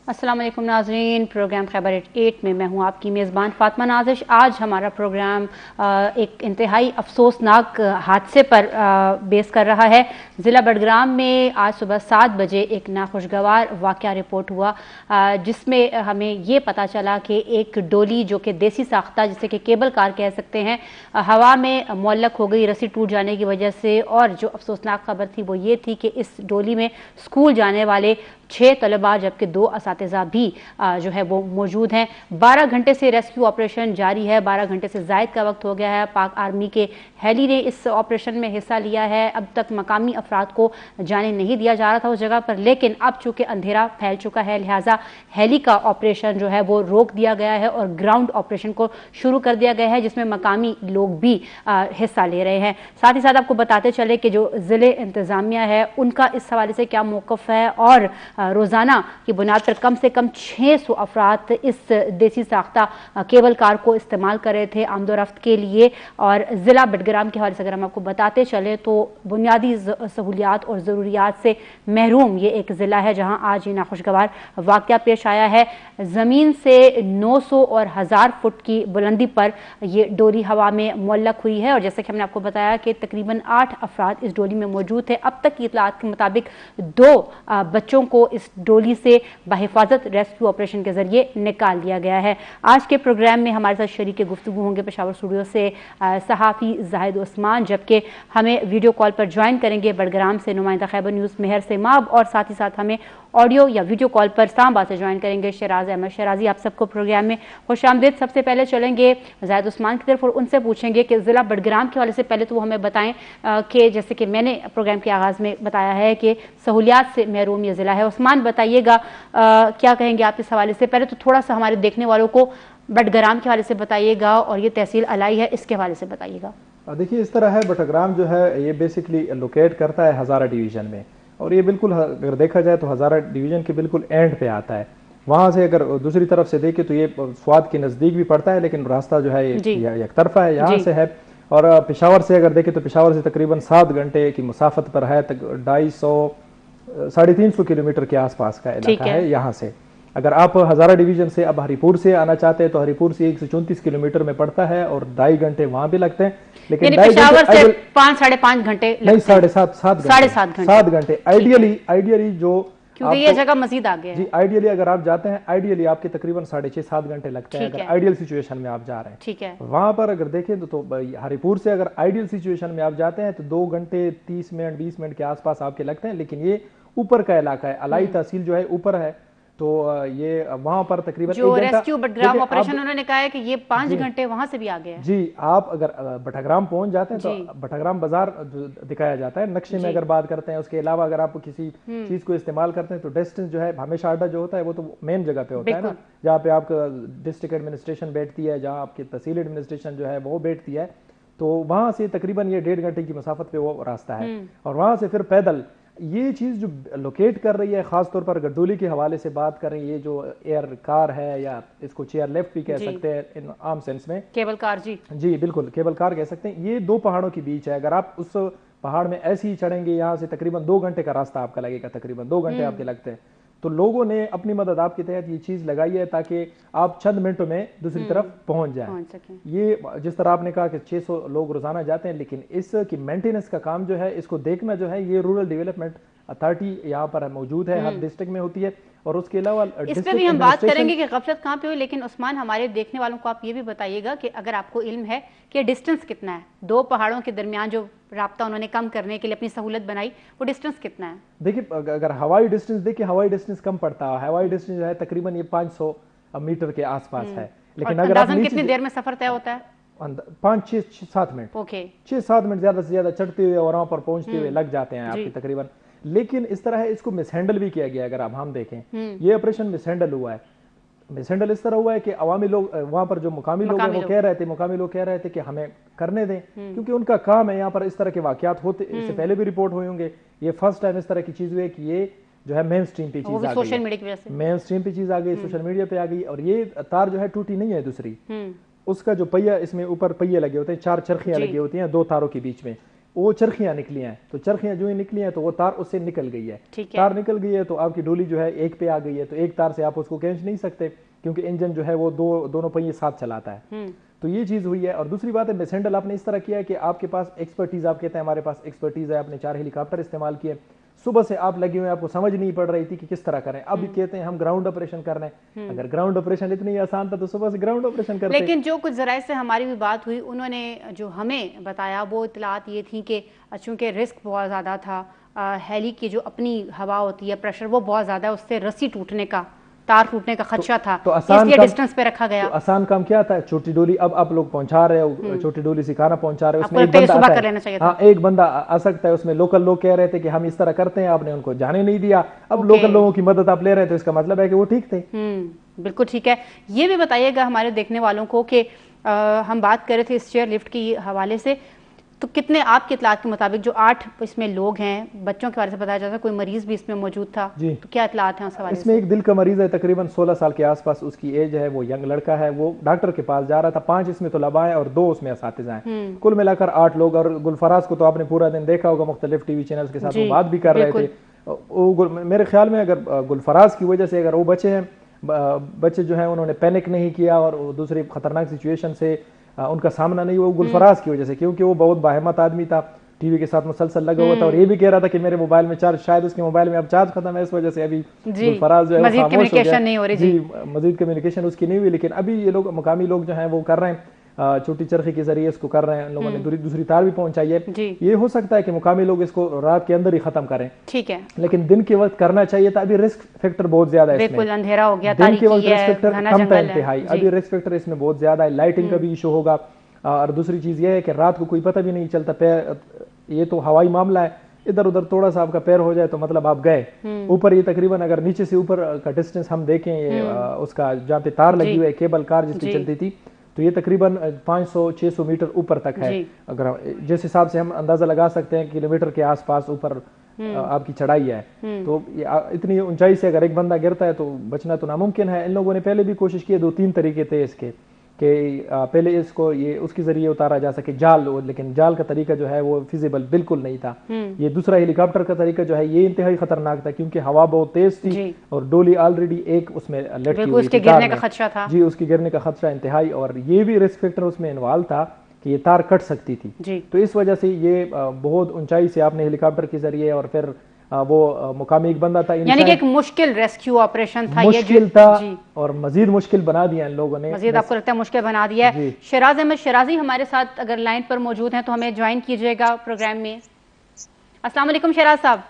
अस्सलाम वालेकुम नाज़रीन, प्रोग्राम खैबर 8 में मैं हूं आपकी मेज़बान फ़ातिमा नाज़िश। आज हमारा प्रोग्राम एक इंतहाई अफसोसनाक हादसे पर बेस कर रहा है। ज़िला बडग्राम में आज सुबह 7 बजे एक नाखुशगवार वाक़या रिपोर्ट हुआ, जिसमें हमें ये पता चला कि एक डोली जो कि देसी साख्ता, जिसे कि केबल कार कह सकते हैं, हवा में मुअल्लक हो गई रस्सी टूट जाने की वजह से। और जो अफसोसनाक खबर थी वो ये थी कि इस डोली में स्कूल जाने वाले 6 तलबा जबकि 2 असातिज़ा भी जो है वो मौजूद हैं। 12 घंटे से रेस्क्यू ऑपरेशन जारी है। 12 घंटे से ज़ायद का वक्त हो गया है। पाक आर्मी के हेली ने इस ऑपरेशन में हिस्सा लिया है। अब तक मकामी अफराद को जाने नहीं दिया जा रहा था उस जगह पर, लेकिन अब चूँकि अंधेरा फैल चुका है लिहाजा हेली का ऑपरेशन जो है वो रोक दिया गया है और ग्राउंड ऑपरेशन को शुरू कर दिया गया है, जिसमें मकामी लोग भी हिस्सा ले रहे हैं। साथ ही साथ आपको बताते चले कि जो ज़िले इंतज़ामिया है उनका इस हवाले से क्या मौक़िफ़ है, और रोज़ाना की बुनियाद पर कम से कम 600 अफराद इस देसी साख्ता केबल कार को इस्तेमाल कर रहे थे आमदोरफ्त के लिए। और ज़िला बडग्राम के हवाले से अगर हम आपको बताते चले तो बुनियादी सहूलियात और ज़रूरियात से महरूम ये एक ज़िला है जहाँ आज ये नाखुशगवार वाक़या पेश आया है। ज़मीन से 900 और 1000 फुट की बुलंदी पर यह डोली हवा में मुअल्लक हुई है, और जैसे कि हमने आपको बताया कि तकरीबन 8 अफराद इस डोली में मौजूद थे। अब तक की इतलात के मुताबिक 2 बच्चों को इस डोली से बहिफाजत रेस्क्यू ऑपरेशन के जरिए निकाल लिया गया है। आज के प्रोग्राम में हमारे साथ शरीक गुफ्तगू होंगे पेशावर स्टूडियो से सहाफ़ी जाहिद उस्मान, जबकि हमें वीडियो कॉल पर ज्वाइन करेंगे बडग्राम से नुमाइंदा खैबर न्यूज़ मेहर सेमाब, और साथ ही साथ हमें ऑडियो या वीडियो कॉल पर इस्लामाबाद से ज्वाइन करेंगे शराज अहमद शराजी। आप सबको प्रोग्राम में खुशामदीद। सबसे पहले चलेंगे जाहिद उस्मान की तरफ और उनसे पूछेंगे कि ज़िला बडग्राम के हवाले से पहले तो वो हमें बताएं कि जैसे कि मैंने प्रोग्राम के आगाज़ में बताया है कि सहूलियात से महरूम ये ज़िला है। उस्मान बताइएगा क्या कहेंगे आप इस हवाले से। पहले तो थोड़ा सा हमारे देखने वालों को बडग्राम के हवाले से बताइएगा और ये तहसील अलाई है इसके हवाले से बताइएगा। देखिए इस तरह है, बडग्राम जो है ये बेसिकली लोकेट करता है हज़ारा डिवीज़न में, और ये बिल्कुल अगर देखा जाए तो हज़ारा डिवीज़न के बिल्कुल एंड पे आता है। वहाँ से अगर दूसरी तरफ से देखें तो ये स्वाद के नज़दीक भी पड़ता है, लेकिन रास्ता जो है ये एक तरफा है, यहाँ से है। और पेशावर से अगर देखें तो पेशावर से तकरीबन 7 घंटे की मुसाफत पर है, 250 350 किलोमीटर के आसपास का इलाका है यहाँ से। अगर आप हज़ारा डिवीज़न से अब हरिपुर से आना चाहते हैं तो हरिपुर से 134 किलोमीटर में पड़ता है और 2.5 घंटे वहाँ भी लगते हैं, लेकिन पेशावर से 5 साढ़े 5 घंटे नहीं, 7.5 घंटे आइडियली जो, क्योंकि ये जगह मजीद आगे है जी। आइडियली अगर आप जाते हैं, आइडियली आपके तकरीबन 6.5-7 घंटे लगते हैं अगर आइडियल सिचुएशन में आप जा रहे हैं। ठीक है। वहां पर अगर देखें तो हरिपुर से अगर आइडियल सिचुएशन में आप जाते हैं तो 2 घंटे 30 मिनट 20 मिनट के आसपास आपके लगते हैं, लेकिन ये ऊपर का इलाका है, अलाई तहसील जो है ऊपर है, तो ये वहां पर तकरीबन जो रेस्क्यू बडग्राम ऑपरेशन उन्होंने कहा है कि ये 5 घंटे वहां से भी आगे है। जी, आप अगर बडग्राम पहुंच जाते हैं तो बडग्राम बाजार दिखाया जाता है नक्शे में अगर बात करते हैं। उसके अलावा अगर आप किसी चीज को इस्तेमाल करते हैं तो डिस्टेंस जो है हमेशा अड्डा जो होता है वो तो मेन जगह पे होता है ना, जहाँ पे आपका डिस्ट्रिक्ट एडमिनिस्ट्रेशन बैठती है, जहाँ आपकी तहसील एडमिनिस्ट्रेशन जो है वो बैठती है, तो वहां से तकरीबन ये 1.5 घंटे की मुसाफत पे वो रास्ता है। और वहां से फिर पैदल ये चीज़ जो लोकेट कर रही है, ख़ासतौर पर अगर डोली के हवाले से बात करें, ये जो एयर कार है या इसको चेयर लिफ्ट भी कह सकते हैं इन आम सेंस में, केबल कार। जी बिल्कुल, केबल कार कह सकते हैं। ये 2 पहाड़ों के बीच है। अगर आप उस पहाड़ में ऐसे ही चढ़ेंगे, यहाँ से तकरीबन 2 घंटे का रास्ता आपका लगेगा, तकरीबन 2 घंटे आपके लगते हैं। तो लोगों ने अपनी मदद आपके तहत ये चीज़ लगाई है ताकि आप चंद मिनटों में दूसरी तरफ पहुंच जाएं। ये जिस तरह आपने कहा कि 600 लोग रोजाना जाते हैं, लेकिन इसकी मेंटेनेंस का काम जो है, इसको देखना जो है, ये रूरल डेवलपमेंट अथॉरिटी यहाँ पर मौजूद है, हर डिस्ट्रिक्ट में होती है। और उसके अलावा इस पे भी हम बात करेंगे कि गफलत कहाँ पे हुई, लेकिन उस्मान हमारे देखने वालों को आप ये भी बताइएगा कि अगर आपको इल्म है कि डिस्टेंस कितना है 2 पहाड़ों के दरमियान, जो राब्ता उन्होंने कम करने के लिए अपनी सहूलत बनाई, वो डिस्टेंस कितना है? देखिए अगर हवाई डिस्टेंस देखिए, हवाई डिस्टेंस कम पड़ता है। हवाई डिस्टेंस जो है तकरीबन ये 500 मीटर के आसपास है, लेकिन अगर आप कितनी देर में सफर तय होता है? 5-6-7 मिनट। ओके, 6-7 मिनट ज्यादा से ज्यादा चढ़ते हुए और वहां पर पहुंचते हुए लग जाते हैं आपके तकरीबन। लेकिन इस तरह है, इसको मिसहैंडल भी किया गया। अगर आप हम देखें, ये ऑपरेशन मिसहैंडल हुआ है। मिसहैंडल इस तरह हुआ है कि अवामी लोग वहां पर जो मुकामी लोग हैं वो कह रहे थे कि हमें करने दें, क्योंकि उनका काम है। यहाँ पर इस तरह के वाकयात होते, इससे पहले भी रिपोर्ट हुए होंगे, ये फर्स्ट टाइम इस तरह की चीज हुई है कि ये जो है मेन स्ट्रीम पे चीज आ गई, सोशल मीडिया की वजह से मेन स्ट्रीम पे चीज आ गई, सोशल मीडिया पे आ गई। और ये तार जो है टूटी नहीं है दूसरी, उसका जो पहिया, इसमें ऊपर पहिए लगे होते हैं, 4 चरखियां लगी होती हैं 2 तारों के बीच में, वो चरखियां निकली हैं, तो चरखियां जो ही निकली हैं तो वो तार उससे निकल गई है। तार निकल गई है तो आपकी डोली जो है एक पे आ गई है, तो एक तार से आप उसको खींच नहीं सकते क्योंकि इंजन जो है वो दोनों पहिए साथ चलाता है। तो ये चीज़ हुई है। और दूसरी बात है, मिसहैंडल आपने इस तरह किया है कि आपके पास एक्सपर्टीज, आप कहते हैं हमारे पास एक्सपर्टीज है, आपने 4 हेलीकॉप्टर इस्तेमाल किए, सुबह से आप लगे हुए हैं, आपको समझ नहीं पड़ रही थी कि किस तरह करें। अब कहते हैं हम ग्राउंड ऑपरेशन कर रहे हैं। अगर ग्राउंड ऑपरेशन इतनी आसान था तो सुबह से ग्राउंड ऑपरेशन करते। लेकिन जो कुछ जराये से हमारी भी बात हुई, उन्होंने जो हमें बताया वो इतलात ये थी कि चूंकि रिस्क बहुत ज़्यादा था, हेली की जो अपनी हवा होती है, प्रेशर वो बहुत ज़्यादा, उससे रस्सी टूटने का, तार टूटने का खदशा था, तो इसलिए डिस्टेंस पे रखा गया। तो आसान काम क्या था, छोटी डोली, अब आप लोग पहुंचा रहे हो, छोटी डोली से खाना पहुंचा रहे हो, उसमें एक बंदा आता है, हाँ एक बंदा आ सकता है। उसमें लोकल लोग कह रहे थे कि हम इस तरह करते हैं, आपने उनको जाने नहीं दिया। अब लोकल लोगों की मदद आप ले रहे थे, इसका मतलब है कि वो ठीक थे। बिल्कुल ठीक है। ये भी बताइएगा हमारे देखने वालों को कि हम बात कर रहे थे इस चेयर लिफ्ट की हवाले से, तो कितने आपके इतलात के मुताबिक जो 8 इसमें लोग हैं, बच्चों के बारे से बताया जाता है, कोई मरीज भी इसमें मौजूद था, तो क्या इतलात हैं उस हवाले से? इसमें एक दिल का मरीज है, तकरीबन 16 साल के आसपास उसकी एज है, वो यंग लड़का है, वो डॉक्टर के पास जा रहा था। 5 इसमें तलबा हैं और 2 उसमें असातिज़ा हैं, कुल मिलाकर 8 लोग। और गुलफराज को तो आपने पूरा दिन देखा होगा, मुख्तलिफ टीवी चैनल्स के साथ वो बात भी कर रहे थे। मेरे ख्याल में अगर गुलफराज की वजह से अगर वो बचे हैं, बच्चे जो है उन्होंने पैनिक नहीं किया और दूसरी खतरनाक सिचुएशन से उनका सामना नहीं हुआ, गुलफराज की वजह से, क्योंकि वो बहुत बाहिम्मत आदमी था, टीवी के साथ मुसलसल लगा हुआ था और ये भी कह रहा था कि मेरे मोबाइल में चार्ज, शायद उसके मोबाइल में अब चार्ज खत्म है, इस वजह से अभी गुलफराज जो है मजीद कम्युनिकेशन नहीं हो रही। जी, मजीद कम्युनिकेशन उसकी नहीं हुई। लेकिन अभी ये लोग, मुकामी लोग जो हैं वो कर रहे हैं, छोटी चरखी के जरिए इसको कर रहे हैं, लोगों ने दूसरी तार भी पहुंचाई है। ये हो सकता है कि मुकामी लोग इसको रात के अंदर ही खत्म करें, ठीक है, लेकिन दिन के वक्त करना चाहिए था। अभी रिस्क फैक्टर बहुत ज्यादा है, बिल्कुल अंधेरा हो गया, दिन के वक्त रिस्क फैक्टर कम था इंतहाई, अभी रिस्क फैक्टर इसमें बहुत ज्यादा है, लाइटिंग का भी इशू होगा। और दूसरी चीज ये है कि रात को कोई पता भी नहीं चलता, पैर, ये तो हवाई मामला है, इधर उधर थोड़ा सा आपका पैर हो जाए तो मतलब आप गए। ऊपर ये तकरीबन अगर नीचे से ऊपर का डिस्टेंस हम देखें, ये उसका जहाँ पे तार लगी हुई है, केबल कार जिसकी चलती थी, तो ये तकरीबन 500-600 मीटर ऊपर तक है। अगर जिस हिसाब से हम अंदाजा लगा सकते हैं, किलोमीटर के आसपास ऊपर आपकी चढ़ाई है, तो इतनी ऊंचाई से अगर एक बंदा गिरता है तो बचना तो नामुमकिन है। इन लोगों ने पहले भी कोशिश की है, 2-3 तरीके थे इसके, कि पहले इसको ये उसके जरिए उतारा जा सके जाल, लेकिन जाल का तरीका जो है वो फिजिबल बिल्कुल नहीं था। ये दूसरा हेलीकॉप्टर का तरीका जो है ये इंतहाई खतरनाक था, क्योंकि हवा बहुत तेज थी और डोली ऑलरेडी एक उसमें लटकी हुई थी, गिरने का खतरा था। जी, उसके गिरने का खतरा इंतहाई, और ये भी रिस्क फैक्टर उसमें इन्वॉल्व था कि ये तार कट सकती थी। तो इस वजह से ये बहुत ऊंचाई से आपने हेलीकॉप्टर के जरिए, और फिर वो मुकामी एक बंदा था, यानी कि एक मुश्किल रेस्क्यू ऑपरेशन था, मुश्किल था और मजीद मुश्किल बना दिया इन लोगों ने, मजीद आपको लगता है मुश्किल बना दिया है। शराज अहमद शराजी हमारे साथ अगर लाइन पर मौजूद हैं तो हमें ज्वाइन कीजिएगा प्रोग्राम में। अस्सलाम वालेकुम शराज साहब।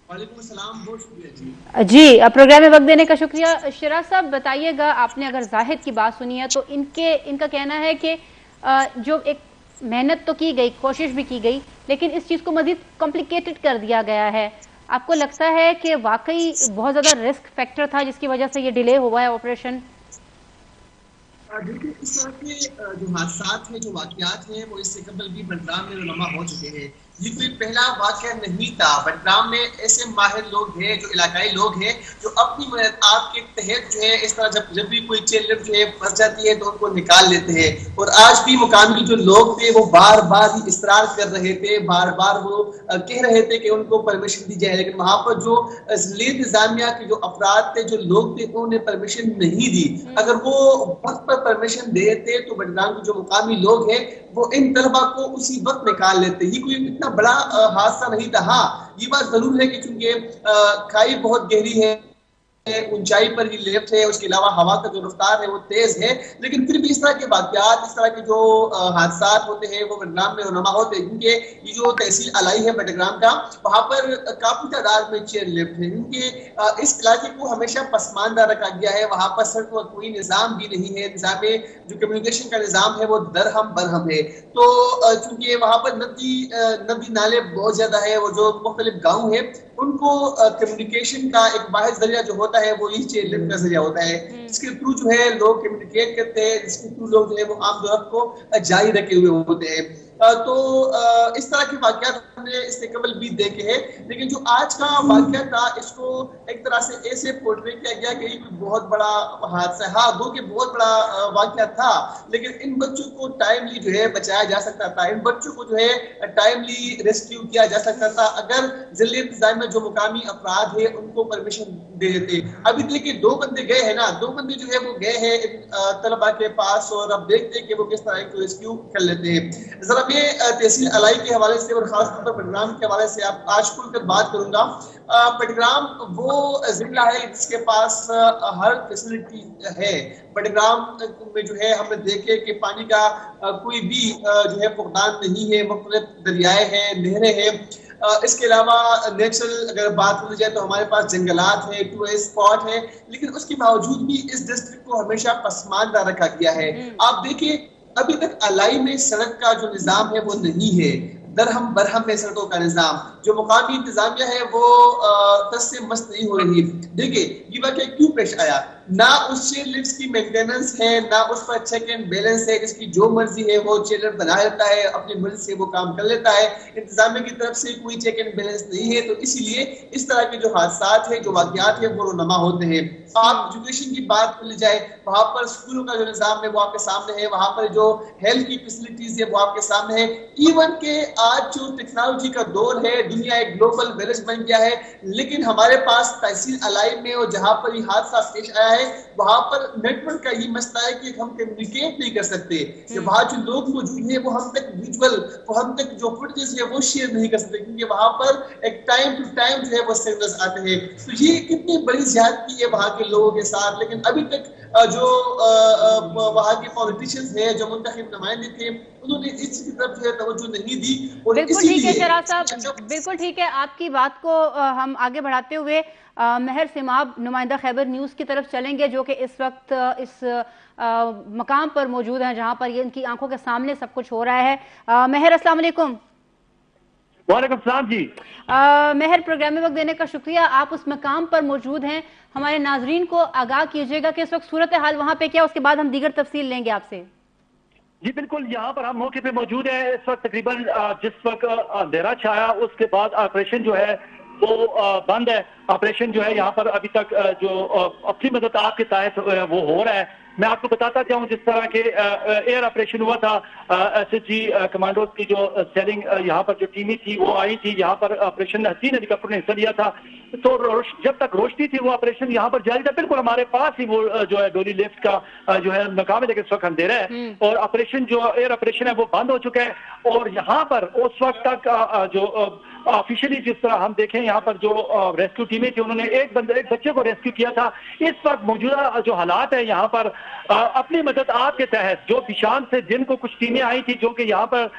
वालेकुम सलाम, बहुत शुक्रिया जी, प्रोग्राम में वक्त देने का शुक्रिया। शराज साहब बताइएगा, आपने अगर जाहिद की बात सुनी है तो इनका कहना है कि जो एक मेहनत तो की गई, कोशिश भी की गई, लेकिन इस चीज़ को मजीद कॉम्प्लिकेटेड कर दिया गया है। आपको लगता है कि वाकई बहुत ज़्यादा रिस्क फैक्टर था जिसकी वजह से ये डिले हुआ है ऑपरेशन? देखिए, इस तरह के जो हादसात हैं, जो वाक़यात हैं, वो इससे कबल भी बडगाम में रुनमा हो चुके हैं। ये कोई पहला वाक़या नहीं था। बडगाम में ऐसे माहिर लोग हैं, जो इलाकाई लोग हैं, जो अपनी मदद के तहत जो है इस तरह जब भी कोई चेन लिफ्ट जो है फंस जाती है तो उनको निकाल लेते हैं। और आज भी मुकामी जो लोग थे वो बार बार ही इसरार कर रहे थे, बार बार वो कह रहे थे कि उनको परमिशन दी जाए, लेकिन वहाँ पर जो असली इंतजामिया के जो अफराद थे, जो लोग थे, उन्होंने परमिशन नहीं दी। अगर वो वक्त पर परमिशन देते तो बडगाम के जो मुकामी लोग हैं वो इन तलबा को उसी वक्त निकाल लेते। ये कोई इतना बड़ा हादसा नहीं था। हाँ, ये बात जरूर है कि चूंकि खाई बहुत गहरी है, ऊंचाई पर ही लिफ्ट है, उसके अलावा हवा का जो रफ्तार है वो तेज है, लेकिन फिर भी इस तरह के वाकयात, इस तरह के जो हादसात होते हैं वो बडगाम में रुनमा होते हैं। क्योंकि ये जो तहसील अलाई है बडगाम का, वहाँ पर काफी तादाद में चेयर लिफ्ट है, क्योंकि इस इलाके को हमेशा पसमानदा रखा गया है। वहाँ पर सड़क का कोई निज़ाम भी नहीं है, निज़ाम जो कम्युनिकेशन का निज़ाम है वो दरहम बरहम है। तो चूंकि वहाँ पर नदी नाले बहुत ज्यादा है, वो जो मुख्तलिफ गाँव है उनको कम्युनिकेशन का एक वाहिद जरिया जो होता है वो चेयर लिफ्ट का जरिया होता है, जिसके थ्रू जो है लोग कम्युनिकेट करते हैं, जिसके थ्रू लोग जो है वो आम दौर को जारी रखे हुए होते हैं। तो इस तरह के वाकयात हमने इससे कबल भी देखे हैं, लेकिन जो आज का वाकया था इसको एक तरह से ऐसे पोर्ट्रे किया गया कि ये बहुत बड़ा हादसा, हाँ दो के बहुत बड़ा वाकया था, लेकिन इन बच्चों को टाइमली जो है बचाया जा सकता था, इन बच्चों को जो है टाइमली रेस्क्यू किया जा सकता था अगर जिले इंतजाम में जो मुकामी अफराद है उनको परमिशन दे देते। अभी देखिए 2 बंदे गए हैं ना, 2 बंदे जो है वो गए हैं तलबा के पास और अब देखते हैं कि वो किस तरह को रेस्क्यू कर लेते हैं। जरा मैं तहसील अलाई के हवाले से और खासतौर पर बडग्राम के हवाले से आप आज खुलकर बात करूंगा। बडग्राम वो जिला है जिसके पास हर फैसिलिटी है। बडग्राम में जो है हमने देखे कि पानी का कोई भी जो है फुकदान नहीं है, मुख्तलिफ दरियाए हैं, नहरें हैं। इसके अलावा नेचुरल अगर बात की जाए तो हमारे पास जंगलात है, टूरिस्ट स्पॉट है, लेकिन उसके बावजूद भी इस डिस्ट्रिक्ट को हमेशा पसमानदा रखा गया है। आप देखिए अभी तक अलाई में सड़क का जो निजाम है वो नहीं है, दरहम बरहम में सड़कों का निजाम, जो मुकामी इंतजामिया है वो तस से मस्त नहीं हो रही। देखिए ये वाकया क्यों पेश आया, ना उस चेयर लिफ्ट की मेंटेनेंस है, ना उस पर चेक एंड बैलेंस है, जिसकी जो मर्जी है वो चेयर लिफ्ट बना लेता है, अपनी मर्जी से वो काम कर लेता है, इंतजामिया की तरफ से कोई चेक एंड बैलेंस नहीं है। तो इसीलिए इस तरह के जो हादसात है, जो वाकयात है वो रोनमा होते हैं। आप एजुकेशन की बात कर ली जाए, वहां पर स्कूलों का जो निजाम है वो आपके सामने है, वहां पर जो हेल्थ की फैसिलिटीज है वो आपके सामने है। इवन के आज जो टेक्नोलॉजी का दौर है, दुनिया एक ग्लोबल विलेज बन गया है, लेकिन हमारे पास तहसील अलाई में और जहां पर ये हादसा पेश आया है वहां पर नेटवर्क का ये मसला है कि हम कम्युनिकेट नहीं कर सकते, कि वहां जो लोग मौजूद हैं वो हम तक विजुअल, वो हम तक जो फुटेज है वो शेयर नहीं कर सकते, क्योंकि वहां पर एक टाइम टू टाइम जो है वो सिग्नल्स आते हैं। तो ये कितनी बड़ी ज्यादती है वहां के लोगों के साथ, लेकिन अभी तक जो वहां के पॉलिटिशियंस हैं, जो मुंतखब नुमाइंदे थे, उन्होंने इस तरफ जो है तवज्जो नहीं दी। और बिल्कुल ठीक है शराफ साहब, बिल्कुल ठीक है। आपकी बात को हम आगे बढ़ाते हुए महर सिमाब नुमाइंदा खैबर न्यूज़ की तरफ चलेंगे, जो कि इस वक्त इस मकाम पर मौजूद हैं जहां पर ये इनकी आंखों के सामने सब कुछ हो रहा है। महर अस्सलाम वालेकुम। वालेकुम सलाम जी। महर, प्रोग्राम में वक्त देने का शुक्रिया। आप उस मकाम पर मौजूद हैं, हमारे नाजरीन को आगाह कीजिएगा कि इस वक्त सूरत हाल वहां पे क्या, उसके बाद हम दीगर तफसील लेंगे आपसे। जी बिल्कुल, यहाँ पर हम मौके पे मौजूद हैं। इस वक्त तकरीबन जिस वक्त अंधेरा छाया उसके बाद ऑपरेशन जो है वो बंद है। ऑपरेशन जो है यहाँ पर अभी तक जो अपनी मदद आपके तहत वो हो रहा है। मैं आपको बताता चाहूँ जिस तरह के एयर ऑपरेशन हुआ था, SHG कमांडोज की जो सेलिंग यहाँ पर जो टीमें थी वो आई थी, यहाँ पर ऑपरेशन हसीन हेलीकॉप्टर ने हिस्सा लिया था। तो जब तक रोशनी थी वो ऑपरेशन यहाँ पर जारी था। बिल्कुल हमारे पास ही वो जो है डोली लिफ्ट का जो है मकाम है, लेकिन इस वक्त अंधेरा है और ऑपरेशन जो एयर ऑपरेशन है वो बंद हो चुका है। और यहाँ पर उस वक्त तक जो ऑफिशियली जिस तरह हम देखें यहाँ पर जो रेस्क्यू टीमें थी उन्होंने एक बच्चे को रेस्क्यू किया था। इस वक्त मौजूदा जो हालात है यहाँ पर अपनी मदद आपके तहत जो शाम से दिन को कुछ टीमें आई थी जो कि यहाँ पर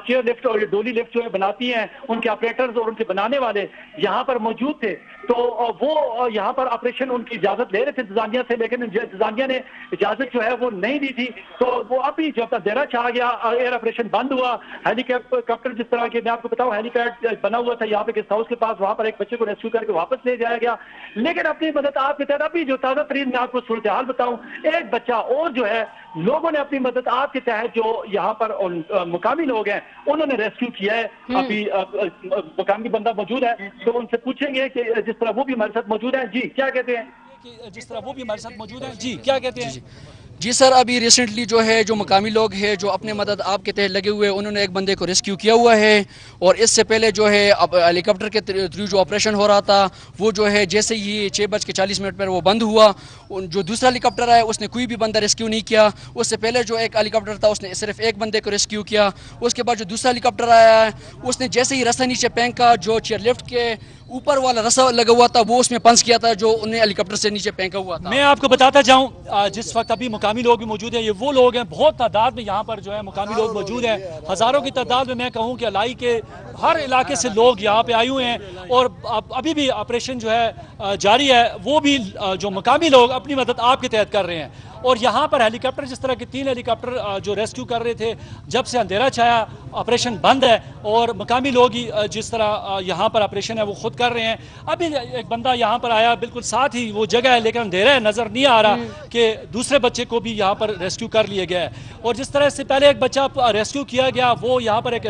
चेयर लिफ्ट और डोली लिफ्ट जो है बनाती हैं, उनके ऑपरेटर्स और उनके बनाने वाले यहाँ पर मौजूद थे। तो वो यहाँ पर ऑपरेशन उनकी इजाजत ले रहे थे इंतजामिया से, लेकिन इंतजामिया ने इजाजत जो है वो नहीं दी थी। तो वो अभी जब अंधेरा छा गया, एयर ऑपरेशन बंद हुआ। हेलीकॉप्टर जिस तरह के मैं आपको बताऊं, हेलीपैड बना हुआ था यहाँ पे गेस्ट हाउस के पास, वहां पर एक बच्चे को रेस्क्यू करके वापस ले जाया गया। लेकिन अपनी मदद आपके तहत अभी जो ताजा तरीन मैं आपको सूरत हाल बताऊं, एक बच्चा और जो है लोगों ने अपनी मदद आपके तहत जो यहाँ पर मुकामी लोग हैं उन्होंने रेस्क्यू किया है। अभी मुकामी बंदा मौजूद है तो उनसे पूछेंगे कि जिस तरह वो भी हमारे साथ मौजूद है। जी क्या कहते हैं? जिस तरह वो भी हमारे साथ मौजूद है, जी क्या कहते हैं? जी सर, अभी रिसेंटली जो है जो मकामी लोग हैं जो अपने मदद आपके तहत लगे हुए, उन्होंने एक बंदे को रेस्क्यू किया हुआ है। और इससे पहले जो है हेलीकॉप्टर के थ्रू जो ऑपरेशन हो रहा था वो जो है जैसे ही 6:40 पर वो बंद हुआ, जो दूसरा हेलीकॉप्टर आया उसने कोई भी बंदा रेस्क्यू नहीं किया। उससे पहले जो एक हेलीकॉप्टर था उसने सिर्फ एक बंदे को रेस्क्यू किया। उसके बाद जो दूसरा हेलीकॉप्टर आया है उसने जैसे ही रास्ता नीचे फेंका, जो चेयर लिफ्ट के ऊपर वाला रस्सा लगा हुआ था वो उसमें पंच किया था जो उन्हें हेलीकॉप्टर से नीचे फेंका हुआ था। मैं आपको बताता जाऊं, जिस वक्त अभी मुकामी लोग भी मौजूद हैं, ये वो लोग हैं, बहुत तादाद में यहाँ पर जो है मुकामी लोग मौजूद हैं, हज़ारों की तादाद में। मैं कहूँ कि अलाई के हर इलाके से लोग यहाँ पे आए हुए हैं और अभी भी ऑपरेशन जो है जारी है। वो भी जो मकामी लोग अपनी मदद आपके तहत कर रहे हैं। और यहाँ पर हेलीकॉप्टर, जिस तरह के 3 हेलीकॉप्टर जो रेस्क्यू कर रहे थे, जब से अंधेरा छाया ऑपरेशन बंद है और मकामी लोग ही जिस तरह यहाँ पर ऑपरेशन है वो खुद कर रहे हैं। अभी एक बंदा यहाँ पर आया, बिल्कुल साथ ही वो जगह है लेकिन अंधेरा है, नजर नहीं आ रहा कि दूसरे बच्चे को भी यहाँ पर रेस्क्यू कर लिया गया है। और जिस तरह से पहले एक बच्चा रेस्क्यू किया गया, वो यहाँ पर एक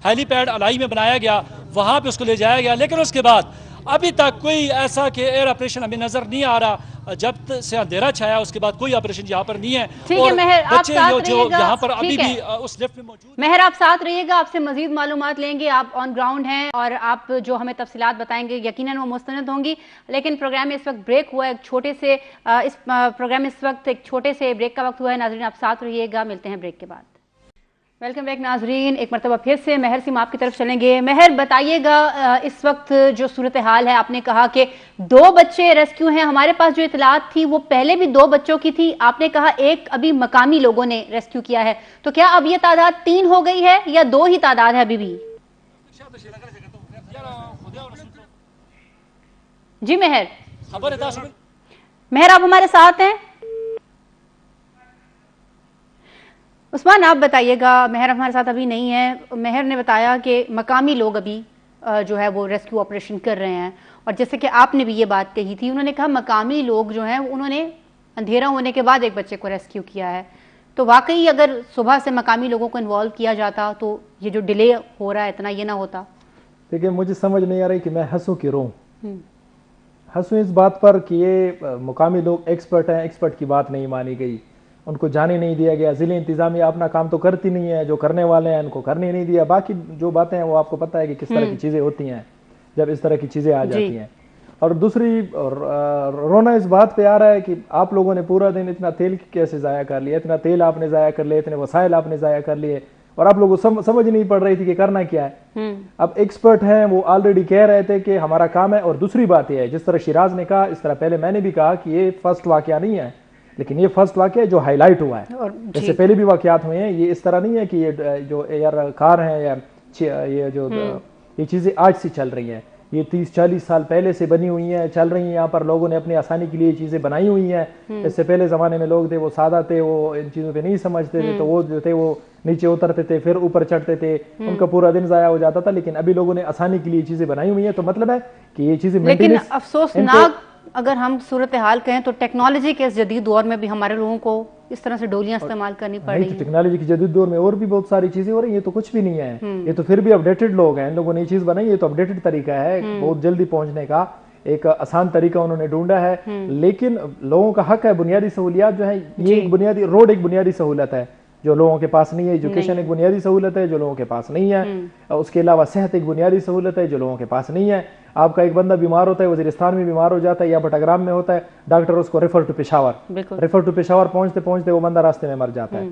हेलीपैड अलाई में बनाया गया, वहाँ पर उसको ले जाया गया, लेकिन उसके बाद अभी तक कोई ऐसा कि एयर ऑपरेशन हमें नजर नहीं आ रहा। जब से अंधेरा छाया उसके बाद कोई ऑपरेशन यहाँ पर नहीं है। ठीक है मेहर, आप साथ जो यहाँ पर अभी भी उस लिफ्ट में मौजूद। मेहर, आप साथ रहिएगा, आपसे मजीद मालूमात लेंगे। आप ऑन ग्राउंड हैं और आप जो हमें तफसीलात बताएंगे यकीनन वो मुस्तनद होंगी। लेकिन प्रोग्राम में इस वक्त ब्रेक हुआ है, एक छोटे से इस प्रोग्राम में इस वक्त एक छोटे से ब्रेक का वक्त हुआ है। नाजरीन, आप साथ रहिएगा, मिलते हैं ब्रेक के बाद। वेलकम बैक नाजरीन, एक मरतबा फिर से महर सिम आपकी तरफ चलेंगे। महर, बताइएगा इस वक्त जो सूरत हाल है, आपने कहा कि 2 बच्चे रेस्क्यू हैं। हमारे पास जो इतलात थी वो पहले भी 2 बच्चों की थी, आपने कहा एक अभी मकामी लोगों ने रेस्क्यू किया है, तो क्या अब ये तादाद 3 हो गई है या 2 ही तादाद है अभी भी? जी महर, महर आप हमारे साथ हैं? उस्मान, आप बताइएगा। महर हमारे साथ अभी नहीं है। महर ने बताया कि मकामी लोग अभी जो है वो रेस्क्यू ऑपरेशन कर रहे हैं, और जैसे कि आपने भी ये बात कही थी, उन्होंने कहा मकामी लोग जो हैं उन्होंने अंधेरा होने के बाद एक बच्चे को रेस्क्यू किया है। तो वाकई अगर सुबह से मकामी लोगों को इन्वॉल्व किया जाता तो ये जो डिले हो रहा है इतना ये ना होता। देखिए, मुझे समझ नहीं आ रही कि मैं हंसूं कि रोऊं। हंसूं इस बात पर कि ये मकामी लोग एक्सपर्ट हैं, एक्सपर्ट की बात नहीं मानी गई, उनको जाने नहीं दिया गया। ज़िले इंतजामिया अपना काम तो करती नहीं है, जो करने वाले हैं उनको करने नहीं दिया। बाकी जो बातें हैं वो आपको पता है कि किस तरह की चीज़ें होती हैं जब इस तरह की चीज़ें आ जाती हैं। और दूसरी रोना इस बात पे आ रहा है कि आप लोगों ने पूरा दिन इतना तेल कैसे ज़ाया कर लिया, इतना तेल आपने ज़ाया कर लिया, इतने वसाइल आपने ज़ाया कर लिए, और आप लोगों को समझ नहीं पड़ रही थी कि करना क्या है। अब एक्सपर्ट हैं, वो ऑलरेडी कह रहे थे कि हमारा काम है। और दूसरी बात यह है, जिस तरह शिराज ने कहा, इस तरह पहले मैंने भी कहा कि ये फर्स्ट वाकया नहीं है, लेकिन ये फर्स्ट वाकया जो हाईलाइट हुआ है। इससे पहले भी वाकयात हुए हैं। ये इस तरह नहीं है कि ये जो एयर कार है या ये जो ये चीज़ें आज से चल रही हैं, ये 30-40 साल पहले से बनी हुई हैं, चल रही हैं। यहाँ पर लोगों ने अपनी आसानी के लिए चीज़ें बनाई हुई हैं। इससे पहले ज़माने में लोग थे वो सादा थे, वो इन चीज़ों पे नहीं समझते थे, तो वो जो थे वो नीचे उतरते थे फिर ऊपर चढ़ते थे, उनका पूरा दिन ज़ाया हो जाता था। लेकिन अभी लोगों ने आसानी के लिए चीज़ें बनाई हुई हैं, तो मतलब है कि ये चीज़ें। लेकिन अफसोसनाक अगर हम सूरत हाल कहें तो टेक्नोलॉजी के इस जदीद दौर में भी हमारे लोगों को इस तरह से डोलियां इस्तेमाल करनी पड़ रही है। टेक्नोलॉजी के जदीद दौर में और भी बहुत सारी चीजें हो रही है, ये तो कुछ भी नहीं है। ये तो फिर भी अपडेटेड लोग हैं, इन लोगों ने ये चीज बनाई, ये तो अपडेटेड तरीका है, बहुत जल्दी पहुंचने का एक आसान तरीका उन्होंने ढूंढा है। लेकिन लोगों का हक है, बुनियादी सहूलियात जो है, ये एक बुनियादी रोड एक बुनियादी सहूलत है जो लोगों के पास नहीं है। एजुकेशन एक बुनियादी सहूलत है जो लोगों के पास नहीं है। उसके अलावा सेहत एक बुनियादी सहूलत है जो लोगों के पास नहीं है। आपका एक बंदा बीमार होता है, वजीरिस्तान में बीमार हो जाता है या बटाग्राम में होता है, डॉक्टर उसको रेफर टू पेशावर पहुंचते पहुंचते वो बंदा रास्ते में मर जाता है।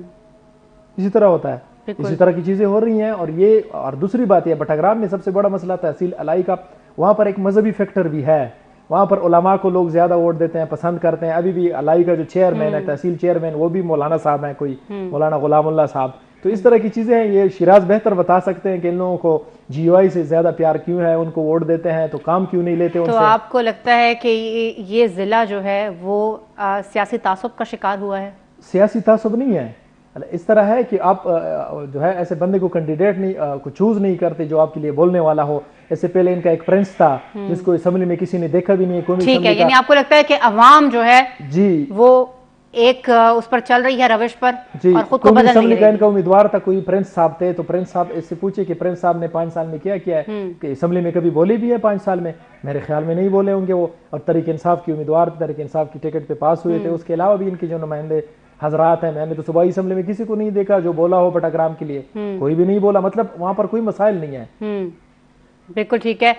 इसी तरह होता है, इसी तरह की चीजें हो रही हैं। और दूसरी बात यह, बटाग्राम में सबसे बड़ा मसला तहसील अलाई का, वहां पर एक मजहबी फैक्टर भी है। वहां पर उलमा को लोग ज्यादा वोट देते हैं, पसंद करते हैं। अभी भी अलाई का जो चेयरमैन है, तहसील चेयरमैन, वो भी मौलाना साहब हैं, कोई मौलाना गुलामुल्लाह साहब। तो इस तरह की चीजें हैं, ये शिराज बेहतर बता सकते हैं कि इन लोगों को जीओआई से ज्यादा प्यार क्यों है, उनको वोट देते हैं तो काम क्यों नहीं लेते उनसे। तो आपको लगता है कि ये जिला जो है वो सियासी तासुब का शिकार हुआ है? सियासी तासुब नहीं है, इस तरह है कि आप जो है ऐसे बंदे को कैंडिडेट नहीं को चूज नहीं करते जो आपके लिए बोलने वाला हो। इससे पहले इनका एक प्रिंस था जिसको असेंबली में किसी ने देखा भी नहीं है। ठीक है, यानी आपको लगता है कि अवाम जो है जी वो एक उस पर चल रही है रविश पर जी, और खुद को बदल नहीं रही। इनका उम्मीदवार था, कोई प्रिंस साहब थे, तो प्रिंस साहब इससे पूछे कि प्रिंस साहब ने 5 साल में क्या किया है, कि असेंबली में कभी बोले भी है 5 साल में? मेरे ख्याल में नहीं बोले होंगे वो। और तहरीक इंसाफ के उम्मीदवार, तहरीक इंसाफ की टिकट पे पास हुए थे। उसके अलावा भी इनके जो नुमाइंदे हजरात हैं, मैंने तो सुबह असेंबली में किसी को नहीं देखा जो बोला हो बटाग्राम के लिए, कोई भी नहीं बोला। मतलब वहां पर कोई मसाइल नहीं है। बिल्कुल ठीक है।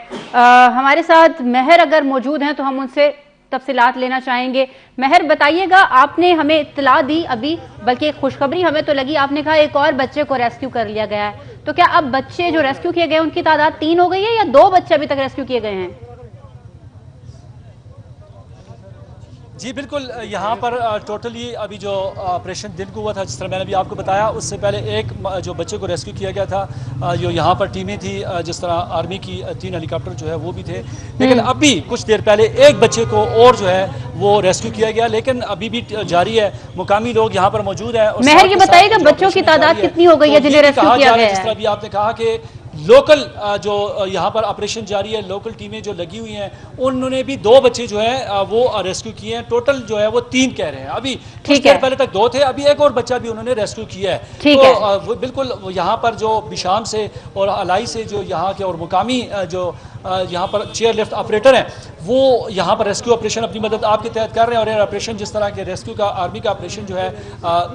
हमारे साथ महर अगर मौजूद हैं तो हम उनसे तफसीलात लेना चाहेंगे। महर, बताइएगा, आपने हमें इत्तला दी अभी, बल्कि एक खुशखबरी हमें तो लगी, आपने कहा एक और बच्चे को रेस्क्यू कर लिया गया है। तो क्या अब बच्चे जो रेस्क्यू किए गए उनकी तादाद 3 हो गई है या 2 बच्चे अभी तक रेस्क्यू किए गए हैं? जी बिल्कुल, यहाँ पर टोटली अभी जो ऑपरेशन दिन को हुआ था, जिस तरह मैंने अभी आपको बताया, उससे पहले एक जो बच्चे को रेस्क्यू किया गया था, जो यहाँ पर टीमें थी, जिस तरह आर्मी की 3 हेलीकॉप्टर जो है वो भी थे, लेकिन अभी कुछ देर पहले एक बच्चे को और जो है वो रेस्क्यू किया गया, लेकिन अभी भी जारी है। मुकामी लोग यहाँ पर मौजूद हैं। मेहर, ये बताइएगा बच्चों की तादाद कितनी हो गई है जिन्हें रेस्क्यू किया गया है? जिस तरह अभी आपने कहा कि लोकल जो यहाँ पर ऑपरेशन जारी है, लोकल टीमें जो लगी हुई हैं, उन्होंने भी 2 बच्चे जो है वो रेस्क्यू किए हैं। टोटल जो है वो 3 कह रहे हैं। अभी कुछ देर पहले तक 2 थे, अभी एक और बच्चा भी उन्होंने रेस्क्यू किया है। तो बिल्कुल यहाँ पर जो बिशाम से और अलाई से जो यहाँ के और मुकामी जो यहाँ पर चेयर लिफ्ट ऑपरेटर हैं, वो यहाँ पर रेस्क्यू ऑपरेशन अपनी मदद आपके तहत कर रहे हैं। और ये ऑपरेशन जिस तरह के रेस्क्यू का आर्मी का ऑपरेशन जो है,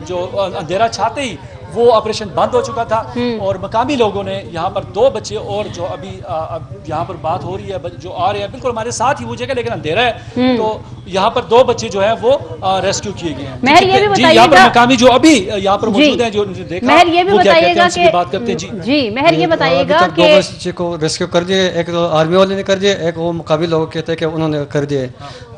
जो अंधेरा छाते ही वो ऑपरेशन बंद हो चुका था, और मकामी लोगों ने यहाँ पर 2 बच्चे और जो अभी यहाँ पर बात हो रही है जो आ रहे हैं, बिल्कुल हमारे साथ ही वो जगह, लेकिन अंधेरा है, तो यहाँ पर 2 बच्चे जो है वो रेस्क्यू किए गए हैं। मेहर, ये भी बताइएगा, यहाँ पर मकामी जो अभी यहाँ पर मौजूद हैं, जो देखा, मेहर ये भी बताइएगा कि बात करते हैं। जी मेहर ये बताइएगा कि 2 बच्चे को रेस्क्यू कर दिए, एक तो आर्मी वाले ने कर दिए, एक वो मुकामी लोग कहते हैं कि उन्होंने कर दिए।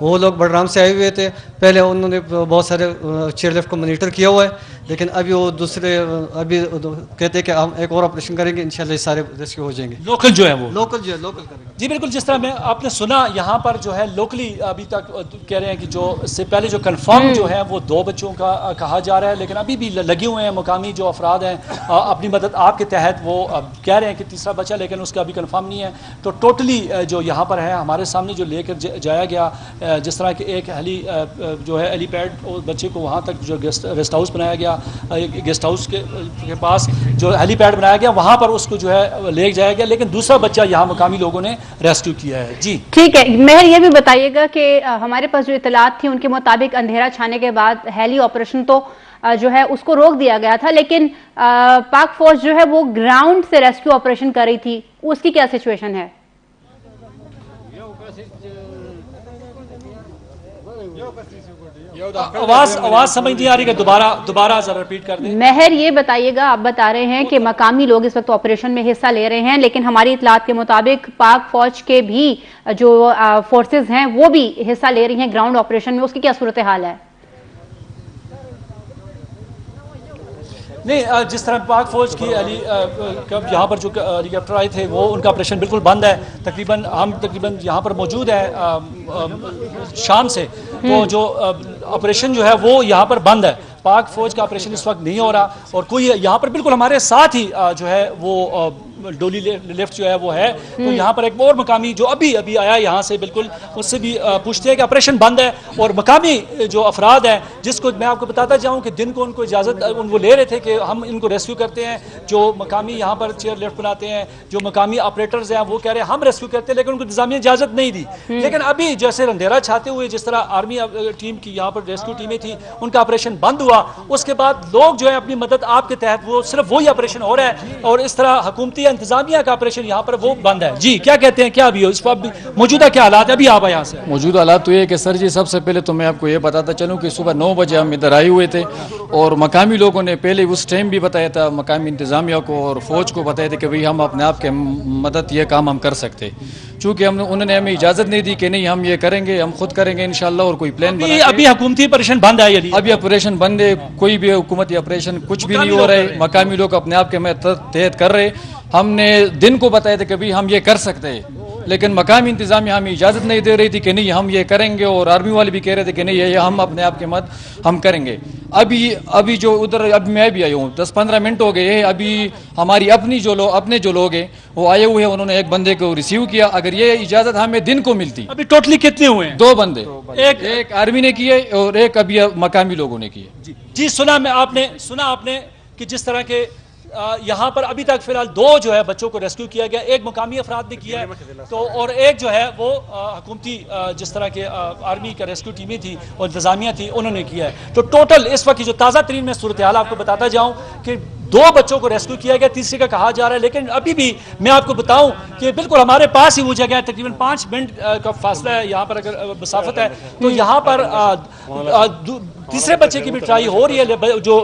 वो लोग बडराम से आए हुए थे, पहले उन्होंने बहुत सारे चेयर लिफ्ट को मॉनिटर किया हुआ है, लेकिन अभी वो दूसरे अभी कहते हैं कि हम एक और ऑपरेशन करेंगे, इंशाल्लाह सारे रेस्क्यू हो जाएंगे। लोकल जो है वो लोकल करेंगे। जी बिल्कुल, जिस तरह मैं आपने सुना, यहाँ पर जो है लोकली अभी तक कह रहे हैं कि जो इससे पहले जो कंफर्म जो है वो 2 बच्चों का कहा जा रहा है, लेकिन अभी भी लगे हुए हैं मुकामी जो अफराद हैं अपनी मदद आपके तहत, वो कह रहे हैं कि तीसरा बच्चा, लेकिन उसका अभी कंफर्म नहीं है। तो टोटली जो यहाँ पर है हमारे सामने जो लेकर जाया गया, जिस तरह के एक जो है हेलीपैड, बच्चे को वहाँ तक जो गेस्ट हाउस बनाया गया, गेस्ट हाउस के पास जो हेलीपैड बनाया गया, वहाँ पर उसको जो है ले जाया गया, लेकिन दूसरा बच्चा यहाँ मुकामी लोगों ने रेस्क्यू किया है। जी ठीक है। मेहर, ये भी बताइएगा कि हमारे पास जो इतलात थी उनके मुताबिक अंधेरा छाने के बाद हेली ऑपरेशन तो जो है उसको रोक दिया गया था, लेकिन पाक फौज जो है वो ग्राउंड से रेस्क्यू ऑपरेशन कर रही थी, उसकी क्या सिचुएशन है? आवाज समझ नहीं आ रही, कि दोबारा जरा रिपीट कर दें। मेहर, ये बताइएगा, आप बता रहे हैं कि मकामी लोग इस वक्त ऑपरेशन में हिस्सा ले रहे हैं, लेकिन हमारी इतलात के मुताबिक पाक फौज के भी जो फोर्सेस हैं वो भी हिस्सा ले रही हैं ग्राउंड ऑपरेशन में, उसकी क्या सूरत हाल है? नहीं, जिस तरह पाक फौज की यहाँ पर जो हेलीकॉप्टर आए थे, वो उनका ऑपरेशन बिल्कुल बंद है। हम तकरीबन यहाँ पर मौजूद हैं शाम से, तो जो ऑपरेशन जो है वो यहाँ पर बंद है। पाक फौज का ऑपरेशन इस वक्त नहीं हो रहा, और कोई यहाँ पर बिल्कुल हमारे साथ ही जो है वो डोली लिफ्ट जो है वो है। तो यहाँ पर एक और मकामी जो अभी आया यहाँ से, बिल्कुल उससे भी पूछते हैं कि ऑपरेशन बंद है, और मकामी जो अफराद हैं, जिसको मैं आपको बताता जाऊँ कि दिन को उनको इजाज़त वो ले रहे थे कि हम इनको रेस्क्यू करते हैं, जो मकामी यहाँ पर चेयर लिफ्ट बनाते हैं, जो मकामी ऑपरेटर्स हैं, वो कह रहे हैं हम रेस्क्यू करते हैं, लेकिन उनको इंतजामिया इजाज़त नहीं दी। लेकिन अभी जैसे अंधेरा छाते हुए जिस तरह आर्मी टीम की यहाँ पर रेस्क्यू टीमें थी, उनका ऑपरेशन बंद हुआ, उसके बाद लोग जो है अपनी मदद आपके तहत, वो सिर्फ वही ऑपरेशन हो रहा है, और इस तरह हुकूमती इंतजामिया का ऑपरेशन यहाँ पर वो बंद है। जी क्या कहते हैं, क्या अभी इस पर मौजूदा क्या हालात है? अभी आप यहाँ से मौजूदा हालात तो ये कि सर जी, सबसे पहले तो मैं आपको ये बताता चलूँ कि सुबह 9 बजे हम इधर आए हुए थे, और मकामी लोगों ने पहले उस टाइम भी बताया था, मकामी इंतजामिया को और फौज को बताया था कि भाई हम अपने आप के मदद ये काम हम कर सकते। चूँकि उन्होंने हमें इजाज़त नहीं दी कि नहीं हम ये करेंगे, हम खुद करेंगे इंशाल्लाह, और कोई प्लान बना। अभी हुकूमती ऑपरेशन बंद है? यदि अभी ऑपरेशन बंद है, कोई भी हुकूमती ऑपरेशन कुछ भी नहीं हो रहा है, मकामी लोग अपने आप के तहत कर रहे। हमने दिन को बताया था कि भाई हम ये कर सकते हैं, लेकिन मकामी इंतजामिया हमें इजाज़त नहीं दे रही थी कि नहीं हम ये करेंगे, और आर्मी वाले भी कह रहे थे कि नहीं ये हम अपने आप के मत हम करेंगे। अभी जो उधर अभी मैं भी आया हूँ, 10-15 मिनट हो गए, अभी हमारी अपने जो लोग हैं वो आए हुए हैं, उन्होंने एक बंदे को रिसीव किया। अगर ये इजाज़त हमें दिन को मिलती, अभी टोटली कितने हुए हैं? 2 बंदे, एक आर्मी ने किए और एक अभी मकामी लोगों ने किए। जी सुना आपने कि जिस तरह के यहाँ पर अभी तक फिलहाल 2 जो है बच्चों को रेस्क्यू किया गया, एक मुकामी अफराद ने किया है, तो और एक जो है वो हुकूमती जिस तरह के आर्मी का रेस्क्यू टीमें थी और इंतजामिया थी, उन्होंने किया है। तो टोटल इस वक्त की जो ताज़ा तरीन में सूरत हाल आपको बताता जाऊँ कि 2 बच्चों को रेस्क्यू किया गया, तीसरे का कहा जा रहा है, लेकिन अभी भी मैं आपको बताऊं कि बिल्कुल हमारे पास ही वो जगह है, तकरीबन 5 मिनट का फासला है यहाँ पर, अगर मसाफत है, तो यहाँ पर तीसरे बच्चे की भी ट्राई हो रही है। जो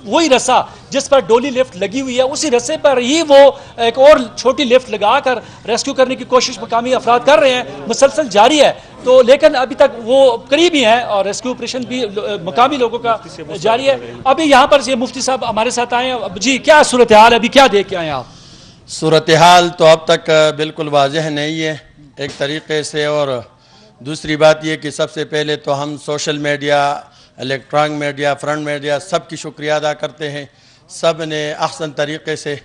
वही रस्सा जिस पर डोली लिफ्ट लगी हुई है, उसी रस्से पर ही वो एक और छोटी लिफ्ट लगाकर रेस्क्यू करने की कोशिश मकामी अफराद कर रहे हैं, मुसलसल जारी है। तो लेकिन अभी तक वो करीब ही हैं और रेस्क्यू ऑपरेशन भी मकामी लोगों का जारी है। अभी यहाँ पर ये मुफ्ती साहब हमारे साथ आए हैं। जी, क्या सूरत हाल, अभी क्या देख के आए आप? सूरत हाल तो अब तक बिल्कुल वाजह नहीं है एक तरीके से, और दूसरी बात ये कि सबसे पहले तो हम social media, electronic media, front media सब की शुक्रिया अदा करते हैं। सब ने अहसन तरीके से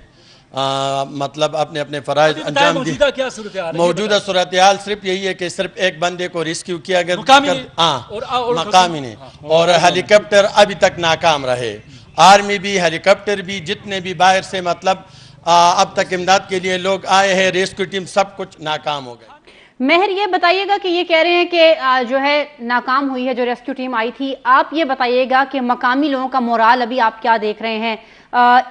मतलब अपने अपने फ़राइज़ अंजाम दिए। मौजूदा सूरत हाल सिर्फ यही है कि सिर्फ एक बंदे को रेस्क्यू किया गया मकामी ने, और हेलीकॉप्टर अभी तक नाकाम रहे। आर्मी भी, हेलीकॉप्टर भी, जितने भी बाहर से मतलब अब तक इमदाद के लिए लोग आए हैं, रेस्क्यू टीम, सब कुछ नाकाम हो गए। मेहर, ये बताइएगा कि ये कह रहे हैं कि जो है नाकाम हुई है जो रेस्क्यू टीम आई थी, आप ये बताइएगा कि मकामी लोगों का मोराल अभी आप क्या देख रहे हैं?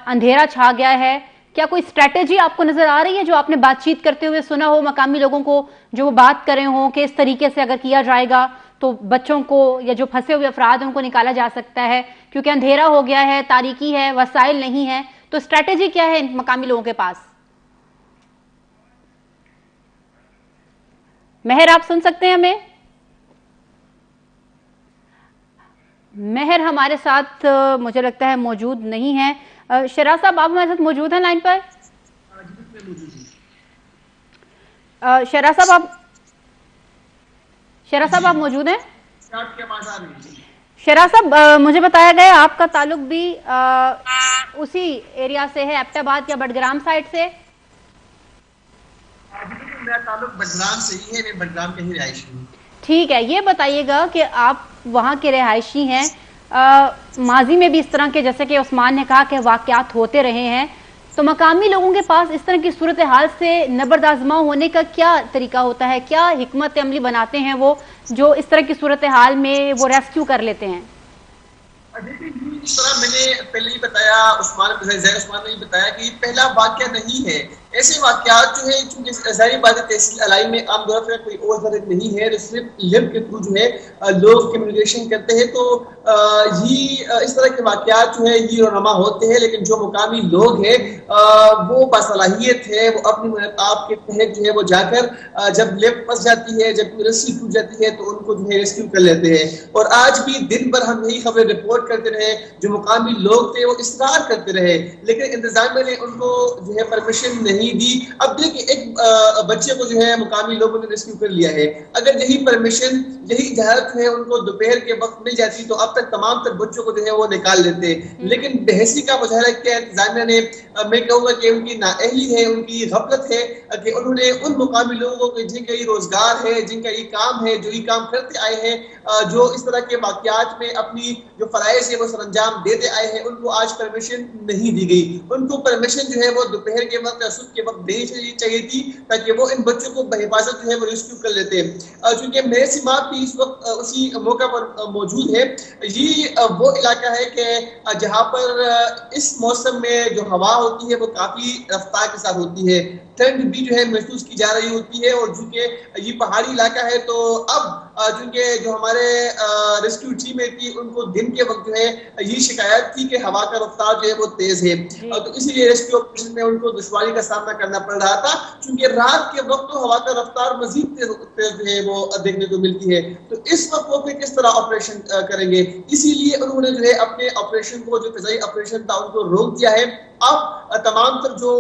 अंधेरा छा गया है, क्या कोई स्ट्रेटेजी आपको नजर आ रही है जो आपने बातचीत करते हुए सुना हो मकामी लोगों को, जो वो बात कर रहे हो कि इस तरीके से अगर किया जाएगा तो बच्चों को या जो फंसे हुए अफराद उनको निकाला जा सकता है, क्योंकि अंधेरा हो गया है, तारीकी है, वसाइल नहीं है, तो स्ट्रेटेजी क्या है मकामी लोगों के पास? मेहर, आप सुन सकते हैं हमें? मेहर हमारे साथ मुझे लगता है मौजूद नहीं है। शराज साहब, आप हमारे साथ मौजूद हैं लाइन पर? शराज साहब आप मौजूद हैं? शराज साहब, मुझे बताया गया आपका ताल्लुक भी उसी एरिया से है, एबटाबाद या बडग्राम साइड से? मेरा ताल्लुक बडग्राम से ही है, मैं बडग्राम के ही रिहायशी हूँ। ठीक है, ये बताइएगा कि आप वहाँ के रिहायशी हैं, माजी में भी इस तरह के, जैसे कि उस्मान ने कहा कि वाक़यात होते रहे हैं, तो मकामी लोगों के पास इस तरह की सूरत हाल से नबरदाज़मा होने का क्या तरीका होता है? क्या हिकमत अमली बनाते हैं वो जो इस तरह की सूरत हाल में वो रेस्क्यू कर लेते हैं? जिस तरह मैंने पहले ही बताया, उस्मान ने भी बताया कि पहला वाक़या नहीं है। ऐसे वाक़यात जो है, चूंकि ज़ाहिर बात है तहसील अलाई में आम तौर पर कोई और जरूरत नहीं है, तो सिर्फ लिब के थ्रू जो है लोग कम्युनिकेशन करते हैं, तो ये इस तरह के वाक़यात जो है ये रोनमा होते हैं। लेकिन जो मुकामी लोग हैं वो बासलाहियत है, वो अपनी आप के तहत जो है वो जाकर जब लिब फंस जाती है, जब रस्सी टूट जाती है, तो उनको जो है रेस्क्यू कर लेते हैं। और आज भी दिन भर हम यही खबरें रिपोर्ट करते रहे, जो मुकामी लोग थे वो इसरार करते रहे, लेकिन इंतजामिया ने उनको जो है परमिशन नहीं दी। अब देखिए, एक बच्चे को जो है मुकामी लोगों ने रेस्क्यू कर लिया है, अगर यही परमिशन, यही इजाजत है उनको दोपहर के वक्त मिल जाती तो अब तक तमाम तर बच्चों को जो है वो निकाल लेते। लेकिन बहसी का मुजाहरा किया इंतजामिया ने, मैं कहूँगा कि उनकी नाअहली है, उनकी गफलत है कि उन्होंने उन मुकामी लोगों को जिनका ये रोजगार है, जिनका ये काम है, जो ये काम करते आए हैं, जो इस तरह के वाक़यात में अपनी जो फराइज़ है वो सरंजाम देते आए हैं, उनको आज परमिशन नहीं दी गई। उनको परमिशन जो है वो दोपहर के वक्त या सुबह के वक्त देनी चाहिए थी, ताकि वो इन बच्चों को बहिफाजत जो है वो रेस्क्यू कर लेते। चूंकि मेरे सिमात भी इस वक्त उसी मौका पर मौजूद है। ये वो इलाका है कि जहाँ पर इस मौसम में जो हवा होती है वो काफी रफ्तार के साथ होती है, ठंड भी जो है महसूस की जा रही होती है। और चूंकि ये पहाड़ी इलाका है, तो अब चूंकि जो हमारे रेस्क्यू टीम थी उनको दिन के वक्त जो है ये शिकायत थी कि हवा का रफ्तार जो है वो तेज है, तो इसीलिए रेस्क्यू ऑपरेशन में उनको दुश्वारी का सामना करना पड़ रहा था। चूंकि रात के वक्त तो हवा का रफ्तार मजीद तेज जो है वो देखने को मिलती है, तो इस वक्त वो फिर किस तरह ऑपरेशन करेंगे, इसीलिए उन्होंने जो है अपने ऑपरेशन को, जो फिजाई ऑपरेशन था, उनको रोक दिया है। अब तमाम तर जो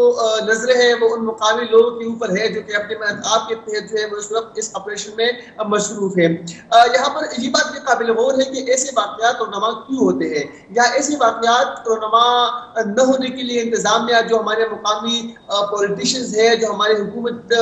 नजरें हैं वो उन मुकामी लोगों के ऊपर है जो कि अपने आपके तहत जो है वो इस वक्त इस ऑपरेशन में मशरूफ है। यहाँ पर ये बात भी काबिल गौर है कि ऐसे वाक़यात रोनमा क्यों होते हैं, या ऐसे वाक़यात रोनमा न होने के लिए इंतजामिया, जो हमारे मुकामी पॉलिटिशियंस है, जो हमारे हुकूमत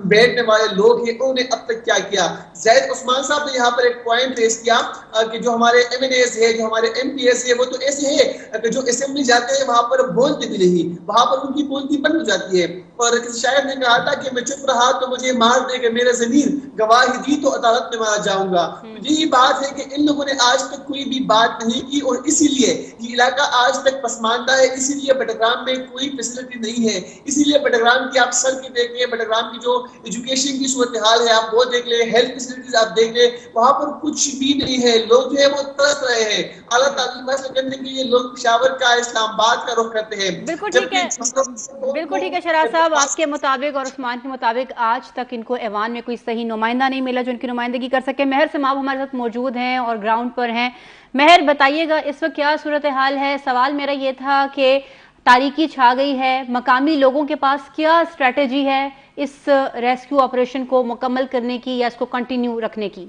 बैठने वाले लोग हैं, उन्होंने अब तक क्या किया। ज़ैद उस्मान साहब ने यहाँ पर एक पॉइंट रेस किया कि जो हमारे MNAs है, जो हमारे MPs है, वो तो ऐसे है कि जो असेंबली जाते हैं वहाँ पर बोलते भी नहीं, वहां पर उनकी बोलती बंद हो जाती है। और किसी शायर ने कहा था कि मैं चुप रहा तो मुझे मार देगा मेरा ज़मीर, गवाही दी तो अदालत में मारा जाऊंगा। यही बात है कि इन लोगों ने आज तक कोई भी बात नहीं की, और इसीलिए ये इलाका आज तक पसमानदा है, इसीलिए बडग्राम में कोई फैसिलिटी नहीं है, इसीलिए बडग्राम की आप सड़कें देख लें, बडग्राम की जो एजुकेशन की सूरत हाल है आप वो देख ले, हेल्थ फैसिलिटीज आप देख ले, वहां पर कुछ भी नहीं है। लोग जो है वो तरस रहे हैं, आला तालीम हासिल करने के लिए लोग पेशावर का, इस्लामाबाद का रुख करते हैं। बिल्कुल ठीक है, बिल्कुल ठीक है शराज साहब, साहब, आपके मुताबिक और उस्मान के मुताबिक आज तक इनको ऐवान में कोई सही नुमाइंदा नहीं मिला जो इनकी नुमाइंदगी कर सके। महर समाब हमारे साथ मौजूद हैं और ग्राउंड पर हैं। महर, बताइएगा इस वक्त क्या सूरत हाल है? सवाल मेरा ये था कि तारीकी छा गई है, मकामी लोगों के पास क्या स्ट्रेटेजी है इस रेस्क्यू ऑपरेशन को मुकम्मल करने की या इसको कंटिन्यू रखने की?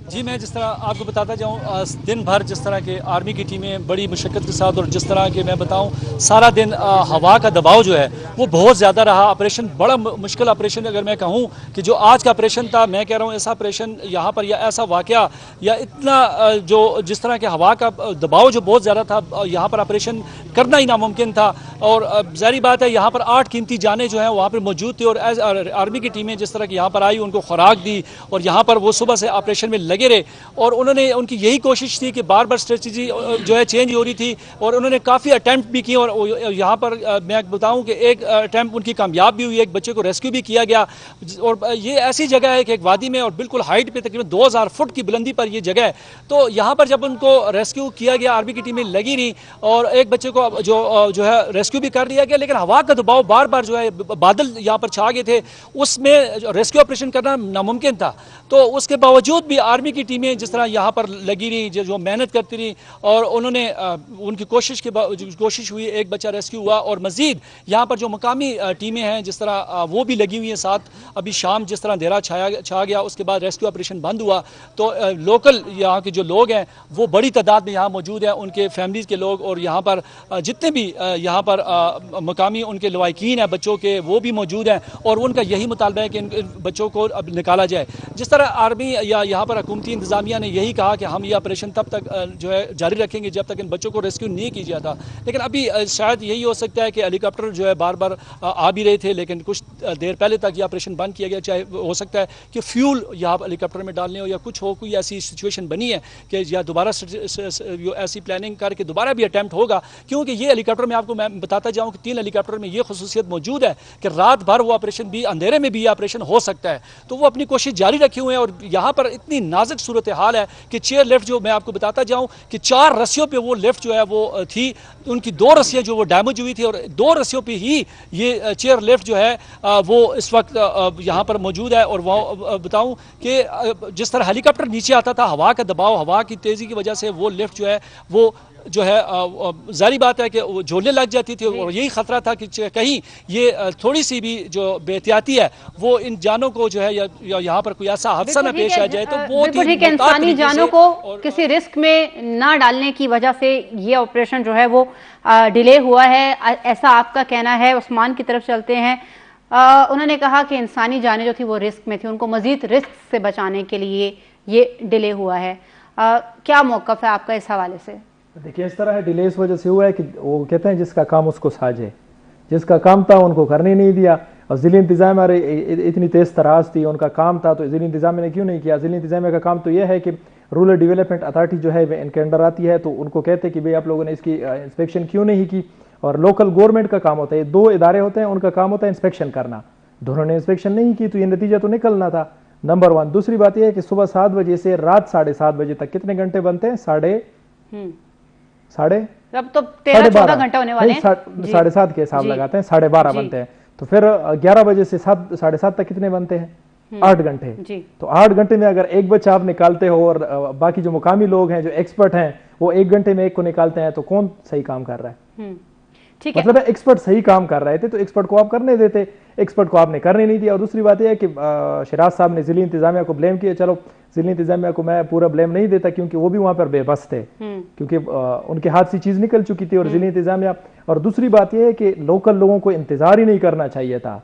जी, मैं जिस तरह आपको बताता जाऊँ, दिन भर जिस तरह के आर्मी की टीमें बड़ी मुशक्क़त के साथ, और जिस तरह के मैं बताऊँ सारा दिन हवा का दबाव जो है वो बहुत ज़्यादा रहा। ऑपरेशन बड़ा मुश्किल ऑपरेशन, अगर मैं कहूँ कि जो आज का ऑपरेशन था, मैं कह रहा हूँ ऐसा ऑपरेशन यहाँ पर या ऐसा वाक़या या इतना जो जिस तरह के हवा का दबाव जो बहुत ज़्यादा था, यहाँ पर ऑपरेशन करना ही नामुमकिन था। और ज़ाहिर बात है यहाँ पर 8 कीमती जानें जो हैं वहाँ पर मौजूद थी, और आर्मी की टीमें जिस तरह की यहाँ पर आई, उनको खुराक दी और यहाँ पर वो सुबह से ऑपरेशन में लगे रहे। और उन्होंने, उनकी यही कोशिश थी कि बार बार स्ट्रेटजी जो है चेंज हो रही थी, और उन्होंने काफ़ी अटैम्प्ट भी किए। और यहाँ पर मैं बताऊँ कि एक अटैम्प्ट उनकी कामयाब भी हुई, एक बच्चे को रेस्क्यू भी किया गया। और ये ऐसी जगह है कि एक वादी में और बिल्कुल हाइट पे तकरीबन 2000 फुट की बुलंदी पर ये जगह है। तो यहाँ पर जब उनको रेस्क्यू किया गया, आर्मी की टीमें लगी रही और एक बच्चे को जो है रेस्क्यू भी कर लिया गया, लेकिन हवा का दबाव बार बार जो है, बादल यहाँ पर छा गए थे, उसमें रेस्क्यू ऑपरेशन करना नामुमकिन था। तो उसके बावजूद भी आर्मी की टीमें जिस तरह यहाँ पर लगी रही, जो मेहनत करती रही, और उन्होंने उनकी कोशिश हुई, एक बच्चा रेस्क्यू हुआ। और मज़ीद यहाँ पर जो मकामी टीमें हैं जिस तरह वो भी लगी हुई हैं साथ। अभी शाम जिस तरह अंधेरा छा गया, उसके बाद रेस्क्यू ऑपरेशन बंद हुआ, तो लोकल यहाँ के जो लोग हैं वो बड़ी तादाद में यहाँ मौजूद हैं, उनके फैमिलीज़ के लोग, और यहाँ पर जितने भी यहाँ पर मकामी उनके लवाकिन हैं बच्चों के, वो भी मौजूद हैं। और उनका यही मुतालबा है कि इन बच्चों को अब निकाला जाए। जिस तरह आर्मी या यहाँ पर हुकूमती इंतजामिया ने यही कहा कि हम ये ऑपरेशन तब तक जो है जारी रखेंगे जब तक इन बच्चों को रेस्क्यू नहीं किया जाता। लेकिन अभी शायद यही हो सकता है कि हेलीकॉप्टर जो है बार बार आ भी रहे थे, लेकिन कुछ देर पहले तक ये ऑपरेशन बंद किया गया। चाहे हो सकता है कि फ्यूल यहाँ हेलीकॉप्टर में डालने हो या कुछ हो, कोई ऐसी सिचुएशन बनी है कि या दोबारा ऐसी प्लानिंग करके दोबारा भी अटैम्प्ट होगा। क्योंकि ये हेलीकॉप्टर में आपको मैं बताता जाऊँ कि 3 हेलीकॉप्टर में ये खसूसियत मौजूद है कि रात भर वो ऑपरेशन भी, अंधेरे में भी ये ऑपरेशन हो सकता है। तो वो अपनी कोशिश जारी रखे हुए हैं। और यहाँ पर इतनी नाजुक सूरत हाल है कि चेयर लिफ्ट जो मैं आपको बताता जाऊं कि 4 रस्सियों पे वो लिफ्ट जो है वो थी, उनकी 2 रस्सियां जो वो डैमेज हुई थी, और 2 रस्सियों पे ही ये चेयर लिफ्ट जो है वो इस वक्त यहाँ पर मौजूद है। और वो बताऊं कि जिस तरह हेलीकॉप्टर नीचे आता था, हवा का दबाव, हवा की तेज़ी की वजह से वो लिफ्ट जो है वो जो है जारी बात है कि वो झोलने लग जाती थी। और यही खतरा था कि कहीं ये थोड़ी सी भी जो बेहतियाती है वो इन जानों को जो है या यहाँ पर कोई ऐसा हादसा ना पेश आ जाए, तो वो ठीक है, इंसानी जानों को किसी रिस्क में ना डालने की वजह से ये ऑपरेशन जो है वो डिले हुआ है, ऐसा आपका कहना है। उस्मान की तरफ चलते हैं। उन्होंने कहा कि इंसानी जानें जो थी वो रिस्क में थी, उनको मजीद रिस्क से बचाने के लिए ये डिले हुआ है। क्या मौक़िफ़ है आपका इस हवाले से? देखिए, इस तरह है, डिले इस वजह से हुआ है कि वो कहते हैं जिसका काम उसको साझे, जिसका काम था उनको करने नहीं दिया। और ज़िली इंतज़ामिया इतनी तेज़ तराज थी, उनका काम था, तो ज़िली इंतज़ामिया ने क्यों नहीं किया? ज़िली इंतज़ामिया का काम तो यह है कि रूरल डेवलपमेंट अथॉरिटी जो है वह इनके अंडर आती है, तो उनको कहते हैं कि भाई आप लोगों ने इसकी इंस्पेक्शन क्यों नहीं की। और लोकल गवर्नमेंट का काम होता है, 2 इदारे होते हैं, उनका काम होता है इंस्पेक्शन करना। दोनों ने इंस्पेक्शन नहीं की तो ये नतीजा तो निकलना था, नंबर 1। दूसरी बात यह है कि सुबह 7 बजे से रात 7:30 बजे तक कितने घंटे बनते हैं? अब तो 13-14 घंटे होने वाले हैं। 7:30 के हिसाब लगाते हैं, 12:30 बनते हैं। तो फिर 11 बजे से 7:30 तक कितने बनते हैं? 8 घंटे। तो 8 घंटे में अगर एक बच्चा आप निकालते हो और बाकी जो मुकामी लोग हैं जो एक्सपर्ट हैं वो 1 घंटे में एक को निकालते हैं, तो कौन सही काम कर रहा है? ठीक है, मतलब एक्सपर्ट सही काम कर रहे थे तो एक्सपर्ट को आप करने देते, एक्सपर्ट को आपने करने नहीं दिया। और दूसरी बात यह है कि शिराज साहब ने ज़िली इंतजामिया को ब्लेम किया। चलो, ज़िली इंतजामिया को मैं पूरा ब्लेम नहीं देता क्योंकि वो भी वहां पर बेबस थे, क्योंकि उनके हाथ से चीज निकल चुकी थी। और ज़िली इंतजामिया, और दूसरी बात यह है कि लोकल लोगों को इंतजार ही नहीं करना चाहिए था।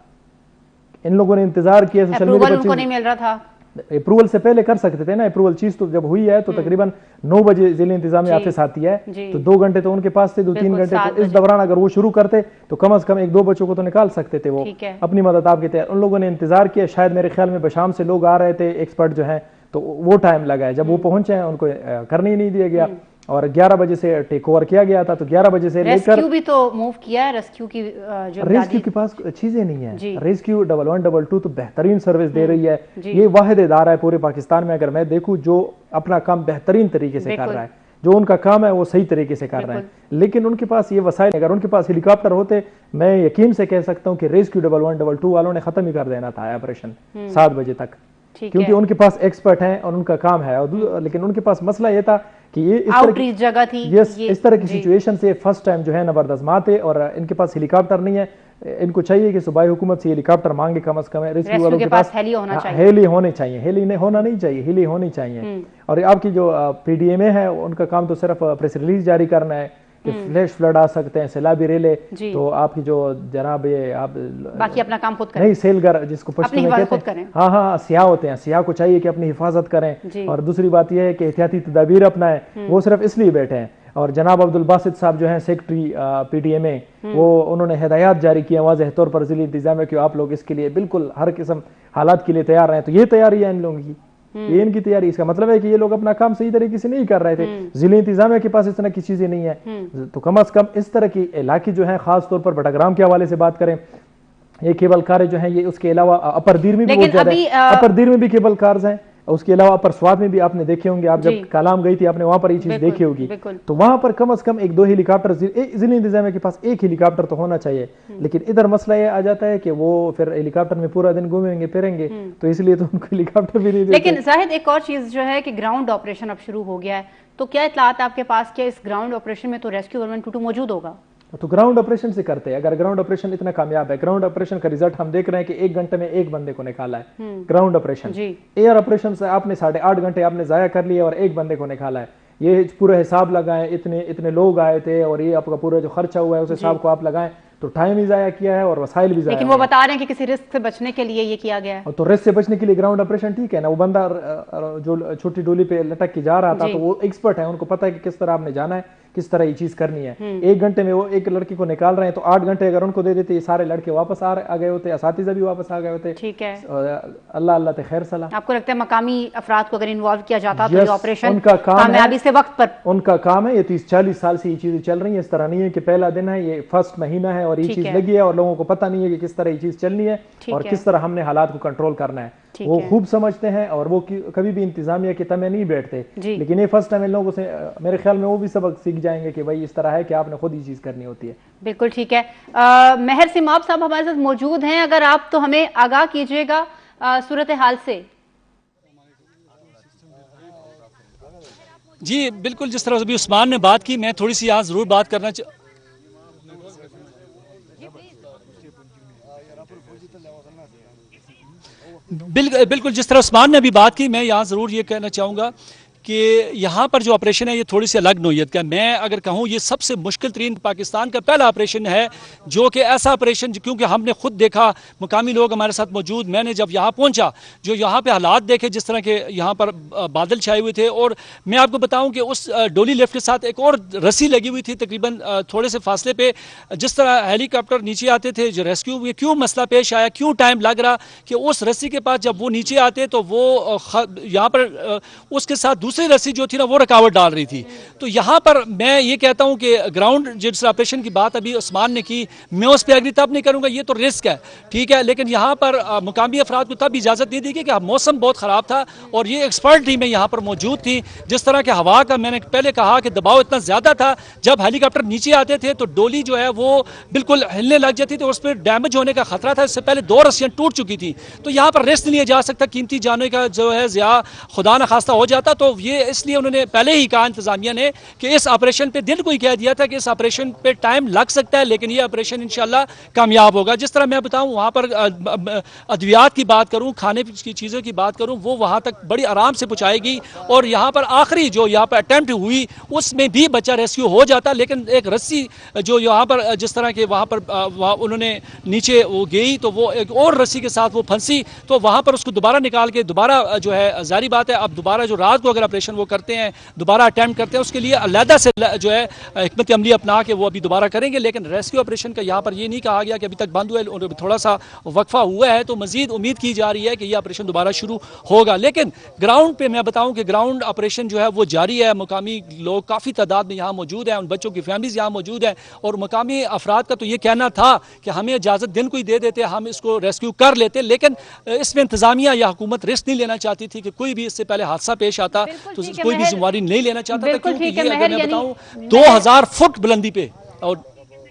इन लोगों ने इंतजार किया, सोशल मीडिया पर नहीं मिल रहा था। अप्रूवल से पहले कर सकते थे ना। अप्रूवल चीज तो जब हुई है तो तकरीबन 9 बजे ज़िली इंतजामिया ऑफिस आती है, तो 2 घंटे तो उनके पास थे, 2-3 घंटे। तो इस दौरान अगर वो शुरू करते तो कम से कम 1-2 बच्चों को तो निकाल सकते थे वो अपनी मदद आपके तहत। उन लोगों ने इंतजार किया, शायद मेरे ख्याल में बशाम से लोग आ रहे थे एक्सपर्ट जो है, तो वो टाइम लगा है। जब वो पहुंचे हैं उनको करने ही नहीं दिया गया। और 11 बजे से टेक ओवर किया गया था, तो 11 बजे से लेकर रेस्क्यू भी तो मूव किया है। रेस्क्यू की जो रेस्क्यू के पास चीजें नहीं है। रेस्क्यू 1112 तो बेहतरीन सर्विस दे रही है। ये वाहिद इदारा है पूरे पाकिस्तान में, अगर मैं देखूं, जो अपना काम बेहतरीन तरीके से कर रहा है। जो उनका काम है वो सही तरीके से कर रहे हैं, लेकिन उनके पास ये वसाइल, अगर उनके पास हेलीकॉप्टर होते, मैं यकीन से कह सकता हूँ कि रेस्क्यू 1112 वालों ने खत्म ही कर देना था ऑपरेशन 7 बजे तक, क्योंकि उनके पास एक्सपर्ट हैं और उनका काम है। और लेकिन उनके पास मसला ये था कि ये आउटरीच जगह थी, इस तरह की सिचुएशन से फर्स्ट टाइम जो है नबरदस्त थे, और इनके पास हेलीकॉप्टर नहीं है। इनको चाहिए कि सूबाई हुकूमत से हेलीकॉप्टर मांगे कम से कम, रेस्क्यू वालों के पास हेली होना चाहिए, हेली होने चाहिए, हेली नहीं होना नहीं चाहिए, हेली होनी चाहिए। और आपकी जो PDMA है उनका काम तो सिर्फ प्रेस रिलीज जारी करना है कि फ्लैश फ्लड आ सकते हैं, सैलाबी रेले, तो आपकी जो जनाब ये आप बाकी अपना काम खुद करें, नहीं सेलगर जिसको पश्चिम में कहते हैं, हाँ सियाह होते हैं, सियाह को चाहिए कि अपनी हिफाजत करें। और दूसरी बात यह है कि एहतियाती तदाबीर अपनाएं, वो सिर्फ इसलिए बैठे हैं। और जनाब अब्दुल बासित साहब जो हैं सेक्रेटरी PDMA, वो उन्होंने हिदायत जारी किया वाज़ेह तौर पर ज़िली इंतज़ामिया कि आप लोग इसके लिए बिल्कुल हर किस्म हालात के लिए तैयार रहें। तो ये तैयारी है इन लोगों की, ये इनकी तैयारी। इसका मतलब है कि ये लोग अपना काम सही तरीके से नहीं कर रहे थे। ज़िली इंतज़ामिया के पास इस तरह की चीजें नहीं है, तो कम अज कम इस तरह की इलाके जो है, खास तौर पर बटाग्राम के हवाले से बात करें, ये केबल कार जो है, ये उसके अलावा अपर दीर में भी बहुत ज्यादा है, अपर दीर में भी केबल कार्स हैं, उसके अलावा अपर स्वाद में भी आपने देखे होंगे, आप जब कालाम गई थी आपने वहां पर ये चीज देखी होगी। तो वहां पर कम से कम 1-2 हेलीकॉप्टर, ज़िली इंतज़ामिया के पास 1 हेलीकॉप्टर तो होना चाहिए। लेकिन इधर मसला ये आ जाता है कि वो फिर हेलीकॉप्टर में पूरा दिन घूमेंगे फिरेंगे, तो इसलिए तो उनको हेलीकॉप्टर भी नहीं देते। लेकिन जाहिद एक और चीज जो है कि ग्राउंड ऑपरेशन अब शुरू हो गया है, तो क्या इत्तलात आपके पास, क्या इस ग्राउंड ऑपरेशन में तो रेस्क्यू 1122 मौजूद होगा? तो ग्राउंड ऑपरेशन से करते हैं। अगर ग्राउंड ऑपरेशन इतना कामयाब है, ग्राउंड ऑपरेशन का रिजल्ट हम देख रहे हैं कि 1 घंटे में 1 बंदे को निकाला है ग्राउंड ऑपरेशन। एयर ऑपरेशन से आपने 8.5 घंटे आपने जाया कर लिए और 1 बंदे को निकाला है। ये पूरा हिसाब लगाएं, इतने लोग आए थे और ये आपका पूरा जो खर्चा हुआ है उस हिसाब को आप लगाएं, तो टाइम भी जाया किया है और वसाइल भी जाया। लेकिन वो बता रहे हैं कि किसी रिस्क से बचने के लिए ये किया गया है। तो रिस्क से बचने के लिए ग्राउंड ऑपरेशन ठीक है ना। वो बंदा जो छोटी डोली पे लटक के जा रहा था, तो वो एक्सपर्ट है, उनको पता है कि किस तरह आपने जाना है, किस तरह ये चीज करनी है। 1 घंटे में वो 1 लड़की को निकाल रहे हैं, तो 8 घंटे अगर उनको दे देते, ये सारे लड़के वापस आ गए होते, असातिज़ा भी वापस आ गए होते। ठीक है, अल्लाह अल्लाह ते खैर सलाह। आपको लगता है मकामी अफराद को अगर इन्वॉल्व किया जाता तो ये ऑपरेशन उनका काम कामयाबी से वक्त पर, उनका काम है। ये 30-40 साल से ये चीजें चल रही है, इस तरह नहीं है कि पहला दिन है, ये फर्स्ट महीना है और ये चीज लगी है और लोगों को पता नहीं है कि किस तरह ये चीज चलनी है और किस तरह हमने हालात को कंट्रोल करना है। वो खूब समझते हैं और वो कभी भी इंतजामिया के तमे नहीं बैठते। लेकिन ये फर्स्ट टाइम इन लोगों से मेरे ख्याल में वो भी सबक सीख जाएंगे कि भाई इस तरह है कि आपने खुद ही चीज करनी होती है। बिल्कुल ठीक है। मेहर सिमाब साहब हमारे साथ मौजूद हैं, अगर आप तो हमें आगाह कीजिएगा सूरत हाल से। जी बिल्कुल, जिस तरह अभी उस्मान ने बात की, मैं थोड़ी सी यहाँ जरूर बात करना बिल्कुल जिस तरह उस्मान ने अभी बात की, मैं यहाँ ज़रूर ये कहना चाहूँगा कि यहाँ पर जो ऑपरेशन है ये थोड़ी सी अलग नोयत का। मैं अगर कहूँ ये सबसे मुश्किल तरीन पाकिस्तान का पहला ऑपरेशन है, जो कि ऐसा ऑपरेशन क्योंकि हमने खुद देखा, मुकामी लोग हमारे साथ मौजूद, मैंने जब यहाँ पहुँचा जो यहाँ पे हालात देखे, जिस तरह के यहाँ पर बादल छाए हुए थे, और मैं आपको बताऊँ कि उस डोली लिफ्ट के साथ एक और रस्सी लगी हुई थी तकरीबन थोड़े से फासले पे। जिस तरह हेलीकॉप्टर नीचे आते थे जो रेस्क्यू, ये क्यों मसला पेश आया, क्यों टाइम लग रहा कि उस रस्सी के पास जब वो नीचे आते तो वो यहाँ पर उसके साथ दूसरी रस्सी जो थी ना वो रुकावट डाल रही थी। तो यहाँ पर मैं ये कहता हूँ कि ग्राउंड जिस ऑपरेशन की बात अभी उस्मान ने की, मैं उस पर एग्री तब नहीं करूँगा, ये तो रिस्क है, ठीक है, लेकिन यहाँ पर मुकामी अफराद को तब इजाज़त नहीं दी गई कि मौसम बहुत ख़राब था और ये एक्सपर्ट टीमें यहाँ पर मौजूद थी। जिस तरह के हवा का मैंने पहले कहा कि दबाव इतना ज़्यादा था, जब हेलीकॉप्टर नीचे आते थे तो डोली जो है वो बिल्कुल हिलने लग जाती थी, उस पर डैमेज होने का खतरा था। इससे पहले 2 रस्सियाँ टूट चुकी थी, तो यहाँ पर रिस्क नहीं लिया जा सकता, कीमती जाने का जो है ज़िया खुदा न खास्ता हो जाता। तो ये इसलिए उन्होंने पहले ही कहा इंतजामिया ने कि इस ऑपरेशन पे दिन को ही कह दिया था कि इस ऑपरेशन पे टाइम लग सकता है, लेकिन ये ऑपरेशन इंशाल्लाह कामयाब होगा। जिस तरह मैं बताऊं, वहाँ पर अद्वियात की बात करूं, खाने की चीज़ों की बात करूं, वो वहाँ तक बड़ी आराम से पहुँचाएगी। और यहाँ पर आखिरी जो यहाँ पर अटैम्प्ट हुई उसमें भी बच्चा रेस्क्यू हो जाता, लेकिन एक रस्सी जो यहाँ पर जिस तरह के वहाँ पर उन्होंने नीचे वो गई तो वो एक और रस्सी के साथ वो फंसी, तो वहाँ पर उसको दोबारा निकाल के दोबारा जो है जारी बात है, अब दोबारा जो रात को अगर ऑपरेशन वो करते हैं, दोबारा अटैम्प्ट करते हैं, उसके लिए अलहदा से जो है हिकमत अमली अपना के वो अभी दोबारा करेंगे। लेकिन रेस्क्यू ऑपरेशन का यहाँ पर ये नहीं कहा गया कि अभी तक बंद हुआ है, थोड़ा सा वक्फा हुआ है, तो मजीद उम्मीद की जा रही है कि यह ऑपरेशन दोबारा शुरू होगा। लेकिन ग्राउंड पे मैं बताऊं कि ग्राउंड ऑपरेशन जो है वो जारी है। मुकामी लोग काफ़ी तादाद में यहाँ मौजूद हैं, उन बच्चों की फैमिलीज यहाँ मौजूद हैं, और मुकामी अफराद का तो ये कहना था कि हमें इजाज़त दिन को ही दे देते, हम इसको रेस्क्यू कर लेते, लेकिन इसमें इंतजामिया या हुकूमत रिस्क नहीं लेना चाहती थी कि कोई भी इससे पहले हादसा पेश आता तो कोई भी जिम्मेवारी नहीं लेना चाहता था, क्योंकि ये महर, अगर मैं बताऊं 2000 फुट बुलंदी पे। और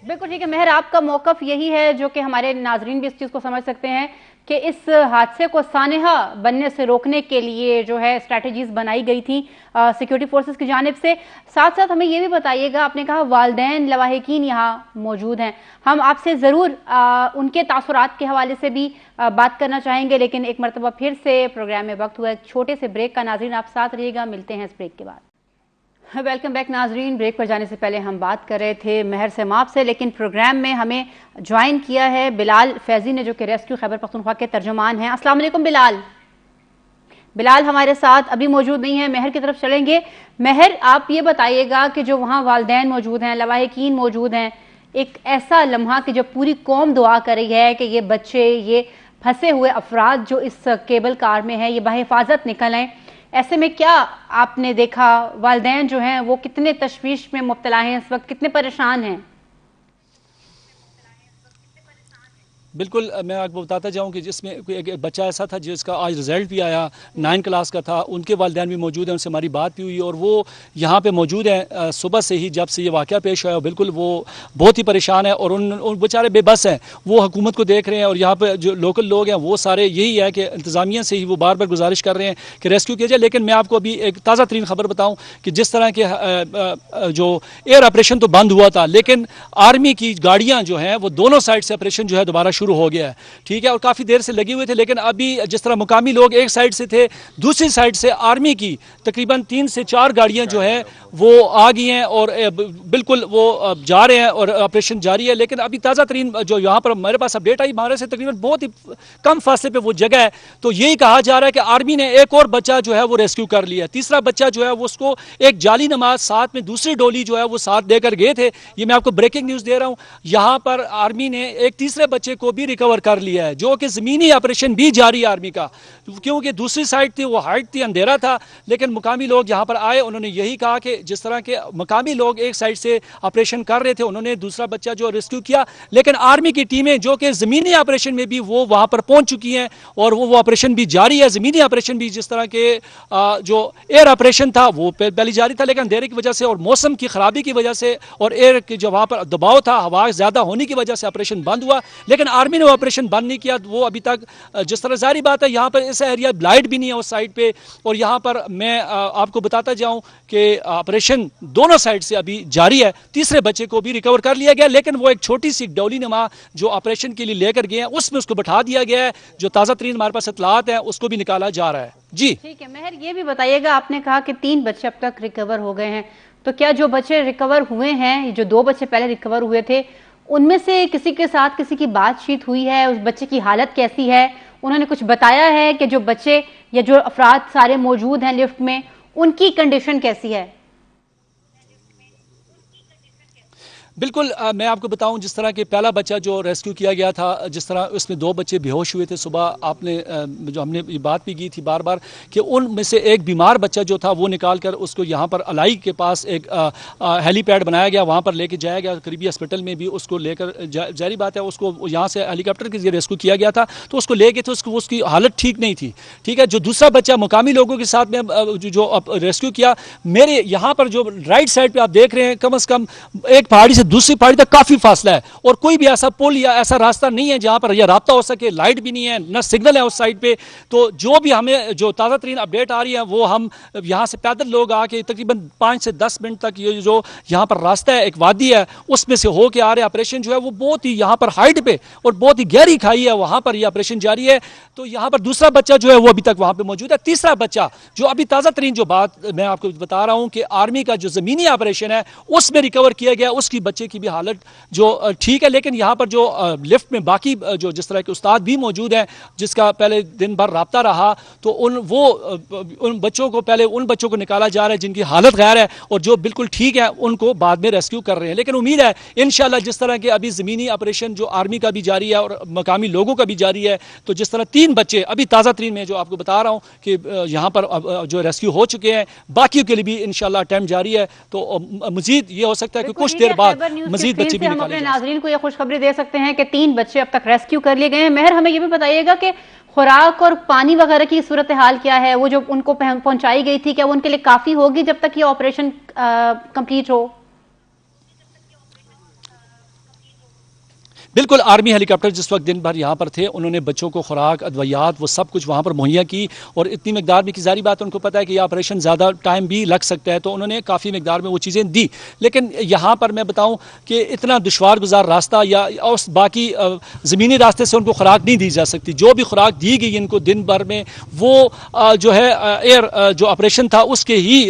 बिल्कुल ठीक है महर, आपका मौकफ यही है जो कि हमारे नाजरीन भी इस चीज़ को समझ सकते हैं कि इस हादसे को सानेहा बनने से रोकने के लिए जो है स्ट्रैटेजीज बनाई गई थी सिक्योरिटी फोर्सेस की जानिब से। साथ साथ हमें ये भी बताइएगा, आपने कहा वालिदैन लवाहिकीन यहाँ मौजूद हैं, हम आपसे ज़रूर उनके तासुरात के हवाले से भी बात करना चाहेंगे, लेकिन एक मरतबा फिर से प्रोग्राम में वक्त हुआ एक छोटे से ब्रेक का। नाजरीन आप साथ रहिएगा, मिलते हैं इस ब्रेक के बाद। वेलकम बैक नाजरीन। ब्रेक पर जाने से पहले हम बात कर रहे थे महर सेमाब से, लेकिन प्रोग्राम में हमें ज्वाइन किया है बिलाल फैजी ने, जो कि रेस्क्यू खैबर पख्तूनख्वा के तर्जुमान हैं। अस्सलाम वालेकुम बिलाल। बिलाल हमारे साथ अभी मौजूद नहीं है, महर की तरफ चलेंगे। महर, आप ये बताइएगा कि जो वहाँ वालिदैन मौजूद हैं, लवाहिकीन मौजूद हैं, एक ऐसा लम्हा कि जब पूरी कौम दुआ कर रही है कि ये बच्चे, ये फंसे हुए अफराद जो इस केबल कार में हैं, ये बाहिफाजत निकल आएँ, ऐसे में क्या आपने देखा? वालिदैन जो हैं वो कितने तशवीश में मुब्तला हैं इस वक्त, कितने परेशान हैं? बिल्कुल, मैं आपको बताता जाऊं कि जिसमें एक बच्चा ऐसा था जिसका आज रिजल्ट भी आया, 9 क्लास का था, उनके वालिदैन भी मौजूद हैं, उनसे हमारी बात भी हुई और वो यहाँ पे मौजूद हैं सुबह से ही, जब से ये वाक़या पेश हुआ। बिल्कुल वो बहुत ही परेशान है और उन बेचारे बेबस हैं, वो हुकूमत को देख रहे हैं और यहाँ पर जो लोकल लोग हैं वो सारे यही है कि इंतज़ामिया से ही वो बार बार गुजारिश कर रहे हैं कि रेस्क्यू किया जाए। लेकिन मैं आपको अभी एक ताज़ा तरीन खबर बताऊँ कि जिस तरह के जो एयर ऑपरेशन तो बंद हुआ था, लेकिन आर्मी की गाड़ियाँ जो हैं वो दोनों साइड से ऑपरेशन जो है दोबारा शुरू हो गया है, ठीक है, और काफ़ी देर से लगे हुए थे। लेकिन अभी जिस तरह मुकामी लोग एक साइड से थे, दूसरी साइड से आर्मी की तकरीबन 3 से 4 गाड़ियां जो हैं वो आ गई हैं और बिल्कुल वो जा रहे हैं और ऑपरेशन जारी है। लेकिन अभी ताज़ा तरीन जो यहाँ पर मेरे पास अपडेट आई, हमारे से तकरीबन बहुत ही कम फासले पे वो जगह है, तो यही कहा जा रहा है कि आर्मी ने एक और बच्चा जो है वो रेस्क्यू कर लिया। तीसरा बच्चा जो है वो उसको एक जाली नमाज साथ में दूसरी डोली जो है वो साथ देकर गए थे। ये मैं आपको ब्रेकिंग न्यूज़ दे रहा हूँ। यहाँ पर आर्मी ने एक तीसरे बच्चे को भी रिकवर कर लिया है, जो कि ज़मीनी ऑपरेशन भी जारी है आर्मी का, क्योंकि दूसरी साइड थी वो हाइट थी, अंधेरा था। लेकिन मुकामी लोग यहाँ पर आए, उन्होंने यही कहा कि जिस तरह के मुकामी लोग एक साइड से ऑपरेशन कर रहे थे, उन्होंने दूसरा बच्चा जो रेस्क्यू किया। लेकिन आर्मी की टीमें जो कि ज़मीनी ऑपरेशन में भी वो वहाँ पर पहुँच चुकी हैं और वो ऑपरेशन भी जारी है। ज़मीनी ऑपरेशन भी जिस तरह के जो एयर ऑपरेशन था वो पहले जारी था, लेकिन अंधेरे की वजह से और मौसम की ख़राबी की वजह से और एयर की जो वहाँ पर दबाव था, हवा ज़्यादा होने की वजह से ऑपरेशन बंद हुआ। लेकिन आर्मी ने ऑपरेशन बंद नहीं किया। वो अभी तक जिस तरह जारी बात है, यहाँ पर इस एरिया लाइट भी नहीं है उस साइड पे, और यहाँ पर मैं आपको बताता जाऊँ कि ऑपरेशन दोनों साइड से अभी जारी है। तीसरे बच्चे को भी रिकवर कर लिया गया, लेकिन वो एक छोटी सी डोली नमा जो ऑपरेशन के लिए लेकर गए हैं उसमें उसको बैठा दिया गया है। जो ताज़ा तरीन हमारे पास इत्तलात है उसको भी निकाला जा रहा है। जी ठीक है महर, ये भी बताइएगा, आपने कहा कि 3 बच्चे अब तक रिकवर हो गए हैं, तो क्या जो बच्चे रिकवर हुए हैं, जो 2 बच्चे पहले रिकवर हुए थे, उनमें से किसी के साथ किसी की बातचीत हुई है? उस बच्चे की हालत कैसी है? उन्होंने कुछ बताया है कि जो बच्चे या जो अफराद सारे मौजूद हैं लिफ्ट में, उनकी कंडीशन कैसी है? बिल्कुल, मैं आपको बताऊं, जिस तरह के पहला बच्चा जो रेस्क्यू किया गया था, जिस तरह उसमें 2 बच्चे बेहोश हुए थे सुबह, आपने जो हमने ये बात भी की थी बार बार कि उनमें से एक बीमार बच्चा जो था वो निकाल कर उसको यहाँ पर अलाई के पास एक हेलीपैड बनाया गया, वहाँ पर लेके जाया गया, करीबी हॉस्पिटल में भी उसको लेकर जारी बात है उसको यहाँ से हेलीकॉप्टर के जरिए रेस्क्यू किया गया था, तो उसको ले गए थे, उसकी हालत ठीक नहीं थी, ठीक है। जो दूसरा बच्चा मुकामी लोगों के साथ में जो रेस्क्यू किया, मेरे यहाँ पर जो राइट साइड पर आप देख रहे हैं, कम अज़ कम एक पहाड़ी दूसरी पहाड़ी तक काफी फासला है और कोई भी ऐसा पुल या ऐसा रास्ता नहीं है जहां पर यह राब्ता हो सके, लाइट भी नहीं है, न सिग्नल है उस साइड पे। तो जो भी हमें जो ताज़ा तरीन अपडेट आ रही है वो हम यहाँ से पैदल लोग आके तकरीबन 5 से 10 मिनट तक ये जो यहाँ पर रास्ता है, एक वादी है, उसमें से होके आ रहे ऑपरेशन जो है वो बहुत ही यहाँ पर हाइट पे और बहुत ही गहरी खाई है, वहाँ पर ये ऑपरेशन जारी है। तो यहाँ पर दूसरा बच्चा जो है वो अभी तक वहाँ पे मौजूद है। तीसरा बच्चा जो अभी ताज़ा तरीन जो बात मैं आपको बता रहा हूँ कि आर्मी का जो ज़मीनी ऑपरेशन है उसमें रिकवर किया गया, उसकी बच्चे की भी हालत जो ठीक है। लेकिन यहाँ पर जो लिफ्ट में बाकी जो जिस तरह के उस्ताद भी मौजूद हैं जिसका पहले दिन भर राब्ता रहा, तो उन बच्चों को पहले उन बच्चों को निकाला जा रहा है जिनकी हालत गैर है और जो बिल्कुल ठीक है उनको बाद में रेस्क्यू कर रहे हैं। लेकिन उम्मीद है इंशाल्लाह जिस तरह के अभी ज़मीनी ऑपरेशन जो आर्मी का भी जारी है और मकामी लोगों का भी जारी है, तो जिस तरह 3 बच्चे अभी ताज़ा तरीन में जो आपको बता रहा हूँ कि यहाँ पर जो रेस्क्यू हो चुके हैं, बाकियों के लिए भी इंशाल्लाह अटेम्प्ट जारी है। तो मजीद ये हो सकता है कि कुछ देर बाद मजीद बच्चे भी हम अपने नाज़रीन को यह खुशखबरी दे सकते हैं कि 3 बच्चे अब तक रेस्क्यू कर लिए गए हैं। महर, हमें यह भी बताइएगा कि खुराक और पानी वगैरह की सूरत हाल क्या है? वो जो उनको पहुंचाई गई थी, क्या वो उनके लिए काफी होगी जब तक ये ऑपरेशन कंप्लीट हो? बिल्कुल, आर्मी हेलीकॉप्टर जिस वक्त दिन भर यहाँ पर थे, उन्होंने बच्चों को खुराक, अद्वियात, वो सब कुछ वहाँ पर मुहैया की, और इतनी मिकदार में कि ज़ाहिर बात है उनको पता है कि ये ऑपरेशन ज़्यादा टाइम भी लग सकता है, तो उन्होंने काफ़ी मिकदार में वो चीज़ें दी। लेकिन यहाँ पर मैं बताऊँ कि इतना दुश्वार गुजार रास्ता या उस बाकी ज़मीनी रास्ते से उनको खुराक नहीं दी जा सकती। जो भी खुराक दी गई इनको दिन भर में, वो जो है एयर जो ऑपरेशन था उसके ही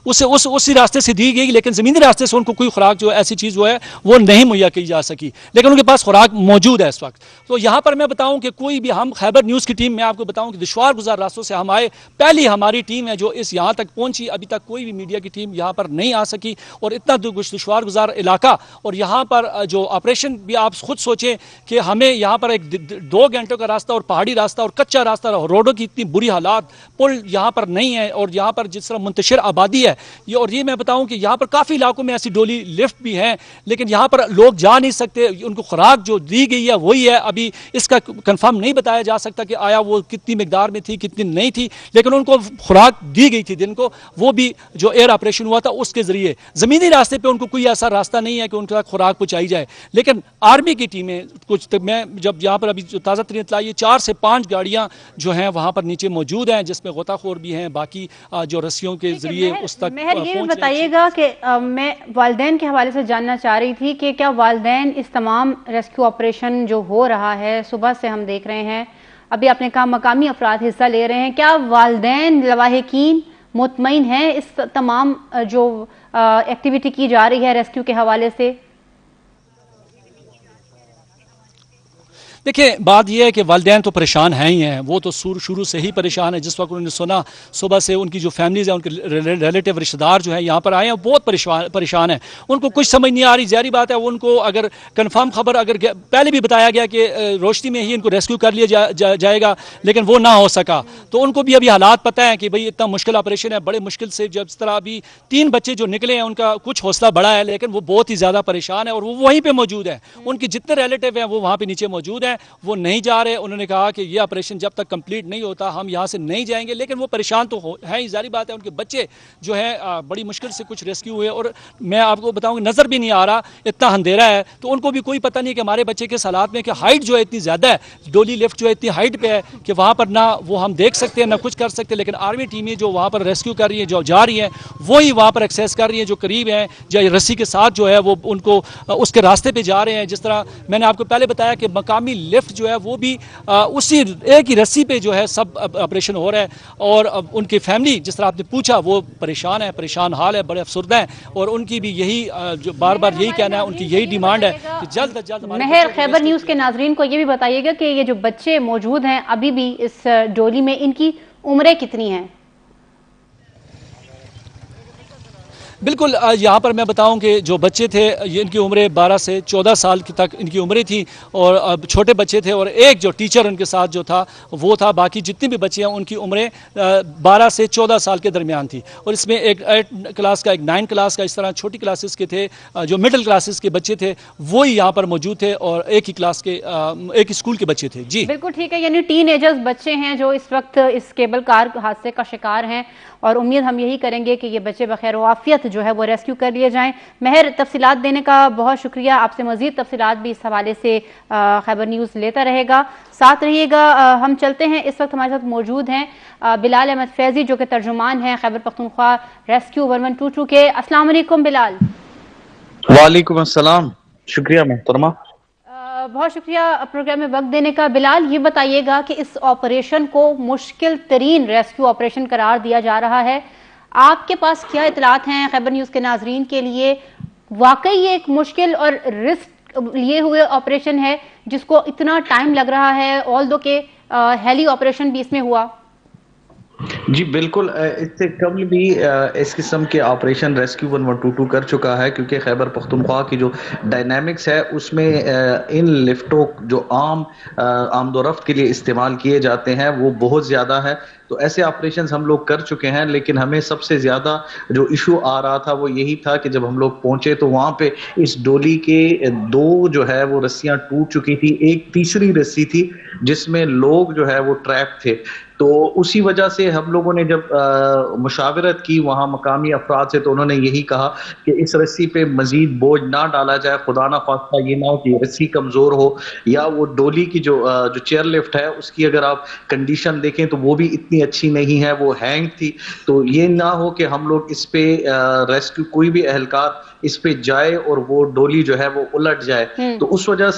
उसी रास्ते से दी गई, लेकिन ज़मीनी रास्ते से उनको कोई खुराक जो ऐसी चीज़ वो है वो नहीं मुहैया की जा सकी, लेकिन उनके पास खुराक मौजूद है इस वक्त। तो यहाँ पर मैं बताऊं कि कोई भी, हम खैबर न्यूज़ की टीम में आपको बताऊं कि दुश्वार गुजार रास्तों से हम आए, पहली हमारी टीम है जो इस यहाँ तक पहुंची, अभी तक कोई भी मीडिया की टीम यहाँ पर नहीं आ सकी, और इतना दुश्वार गुजार इलाका, और यहाँ पर जो ऑपरेशन भी आप खुद सोचें कि हमें यहाँ पर एक 2 घंटों का रास्ता और पहाड़ी रास्ता और कच्चा रास्ता, रोडों की इतनी बुरी हालात, पुल यहाँ पर नहीं है, और यहाँ पर जिस तरह मुंतशिर आबादी है और ये मैं बताऊँ कि यहाँ पर काफ़ी इलाकों में ऐसी डोली लिफ्ट भी हैं, लेकिन यहाँ पर लोग जा नहीं सकते। उनको खुराक जो दी गई है वही है, अभी इसका कंफर्म नहीं बताया जा सकता कि आया वो कितनी मिकदार में थी कितनी नहीं थी, लेकिन उनको खुराक दी गई थी दिन को, वो भी जो एयर ऑपरेशन हुआ था उसके जरिए। ज़मीनी रास्ते पे उनको कोई ऐसा रास्ता नहीं है कि उनका खुराक पहुँचाई जाए, लेकिन आर्मी की टीमें कुछ, मैं जब यहाँ पर अभी जो ताज़ा तरीन इत्तला, ये 4 से 5 गाड़ियाँ जो हैं वहाँ पर नीचे मौजूद हैं, जिसमें गोताखोर भी हैं, बाकी जो रस्सियों के जरिए उस तक। मेहर, ये बताइएगा कि मैं वालिदैन के हवाले से जानना चाह रही थी कि क्या वालिदैन इस तमाम रेस्क्यू ऑपरेशन जो हो रहा है, सुबह से हम देख रहे हैं, अभी आपने कहा मकामी अफराद हिस्सा ले रहे हैं, क्या वालिदैन लवाहिकीन मुतमईन हैं इस तमाम जो एक्टिविटी की जा रही है रेस्क्यू के हवाले से? देखिए, बात यह है कि वालिदैन तो परेशान हैं ही हैं, वो तो शुरू से ही परेशान है। जिस वक्त उन्होंने सुना सुबह से, उनकी जो फैमिलीज़ हैं, उनके रिलेटिव रिश्तेदार जो हैं यहाँ पर आए हैं, बहुत परेशान है, उनको कुछ समझ नहीं आ रही। ज़ाहिर बात है, उनको अगर कंफर्म खबर, अगर पहले भी बताया गया कि रोशनी में ही इनको रेस्क्यू कर लिया जाएगा, लेकिन वो ना हो सका, तो उनको भी अभी हालात पता है कि भाई इतना मुश्किल ऑपरेशन है, बड़े मुश्किल से, जिस तरह अभी 3 बच्चे जो निकले हैं, उनका कुछ हौसला बढ़ा है, लेकिन वो बहुत ही ज़्यादा परेशान है, और वो वहीं पर मौजूद है। उनके जितने रिलेटिव हैं वो वहाँ पर नीचे मौजूद हैं, वो नहीं जा रहे। उन्होंने कहा कि ये ऑपरेशन जब तक कंप्लीट नहीं होता हम यहाँ से नहीं जाएंगे, लेकिन वो परेशान तो है ही, जारी बात है। उनके बच्चे जो हैं बड़ी मुश्किल से कुछ रेस्क्यू हुए, और मैं आपको बताऊँ नज़र भी नहीं आ रहा, इतना अंधेरा है, तो उनको भी कोई पता नहीं कि हमारे बच्चे के हालात में कि हाइट जो है इतनी ज़्यादा है, डोली लिफ्ट जो है इतनी हाइट पे है कि वहाँ पर ना वो हम देख सकते हैं ना कुछ कर सकते, लेकिन आर्मी टीमें जो वहाँ पर रेस्क्यू कर रही है, जो जा रही हैं, वही वहाँ पर एक्सेस कर रही है, जो करीब हैं, जो रस्सी के साथ जो है वो उनको उसके रास्ते पर जा रहे हैं। जिस तरह मैंने आपको पहले बताया कि मकामी लिफ्ट जो है वो भी उसी एक ही रस्सी पे जो है सब ऑपरेशन हो रहा है, और उनकी फैमिली, जिस तरह आपने पूछा, वो परेशान है, परेशान हाल है, बड़े अफसरदा हैं, और उनकी भी यही जो बार बार यही कहना है, उनकी यही डिमांड है कि जल्द अज जल्द। मेहर, खैबर न्यूज़ के नाजरीन को ये भी बताइएगा कि ये जो बच्चे मौजूद हैं अभी भी इस डोली में, इनकी उम्रें कितनी हैं? बिल्कुल, यहाँ पर मैं बताऊं कि जो बच्चे थे ये इनकी उम्रें 12 से 14 साल की तक इनकी उम्रें थी, और छोटे बच्चे थे, और एक जो टीचर उनके साथ जो था वो था। बाकी जितने भी बच्चे हैं उनकी उम्रें 12 से 14 साल के दरमियान थी, और इसमें एक 8 क्लास का, एक 9 क्लास का, इस तरह छोटी क्लासेस के थे, जो मिडिल क्लासेस के बच्चे थे वही यहाँ पर मौजूद थे, और एक ही क्लास के, एक ही स्कूल के बच्चे थे। जी बिल्कुल ठीक है, यानी टीनएजर्स बच्चे हैं जो इस वक्त इस केबल कार हादसे का शिकार हैं, और उम्मीद हम यही करेंगे कि ये बच्चे बखैर वाफियत जो है वो रेस्क्यू कर लिए जाएं। मेहर, तफसीलात देने का बहुत शुक्रिया, आपसे मजीद तफसीलात भी इस हवाले से खैबर न्यूज़ लेता रहेगा, साथ रहिएगा। हम चलते हैं, इस वक्त हमारे साथ मौजूद हैं बिलाल अहमद फैजी, जो कि तर्जुमान हैं खैबर पख्तूनख्वा रेस्क्यू 1122 के। अस्सलाम वालेकुम बिलाल। वालेकुम अस्सलाम, शुक्रिया मोहतरमा। बहुत शुक्रिया प्रोग्राम में वक्त देने का। बिलाल, ये बताइएगा कि इस ऑपरेशन को मुश्किल तरीन रेस्क्यू ऑपरेशन करार दिया जा रहा है, आपके पास क्या इतलात हैं खैबर न्यूज़ के नाजरीन के लिए? वाकई ये एक मुश्किल और रिस्क लिए हुए ऑपरेशन है जिसको इतना टाइम लग रहा है, ऑल दो के हेली ऑपरेशन भी इसमें हुआ? जी बिल्कुल, इससे कबल भी इस किस्म के ऑपरेशन रेस्क्यू 1122 कर चुका है, क्योंकि खैबर पख्तूनख्वा की जो डायनामिक्स है उसमें इन लिफ्टों जो आमदोरफ्त के लिए इस्तेमाल किए जाते हैं वो बहुत ज़्यादा है। तो ऐसे ऑपरेशंस हम लोग कर चुके हैं, लेकिन हमें सबसे ज्यादा जो इशू आ रहा था वो यही था कि जब हम लोग पहुंचे तो वहां पे इस डोली के 2 जो है वो रस्सियां टूट चुकी थी, एक तीसरी रस्सी थी जिसमें लोग जो है वो ट्रैप थे। तो उसी वजह से हम लोगों ने जब मुशावरत की वहाँ मकामी अफराद से, तो उन्होंने यही कहा कि इस रस्सी पे मजीद बोझ ना डाला जाए, खुदा ना खास्ता ये ना हो कि रस्सी कमज़ोर हो, या वो डोली की जो चेयर लिफ्ट है उसकी अगर आप कंडीशन देखें तो वो भी इतनी अच्छी नहीं है, वो हैंग थी। तो ये ना हो कि हम लोग इस पे रेस्क्यू कोई भी एहलकार इस पे जाए और वो डोली जो है वो उलट जाए। तो उस वजह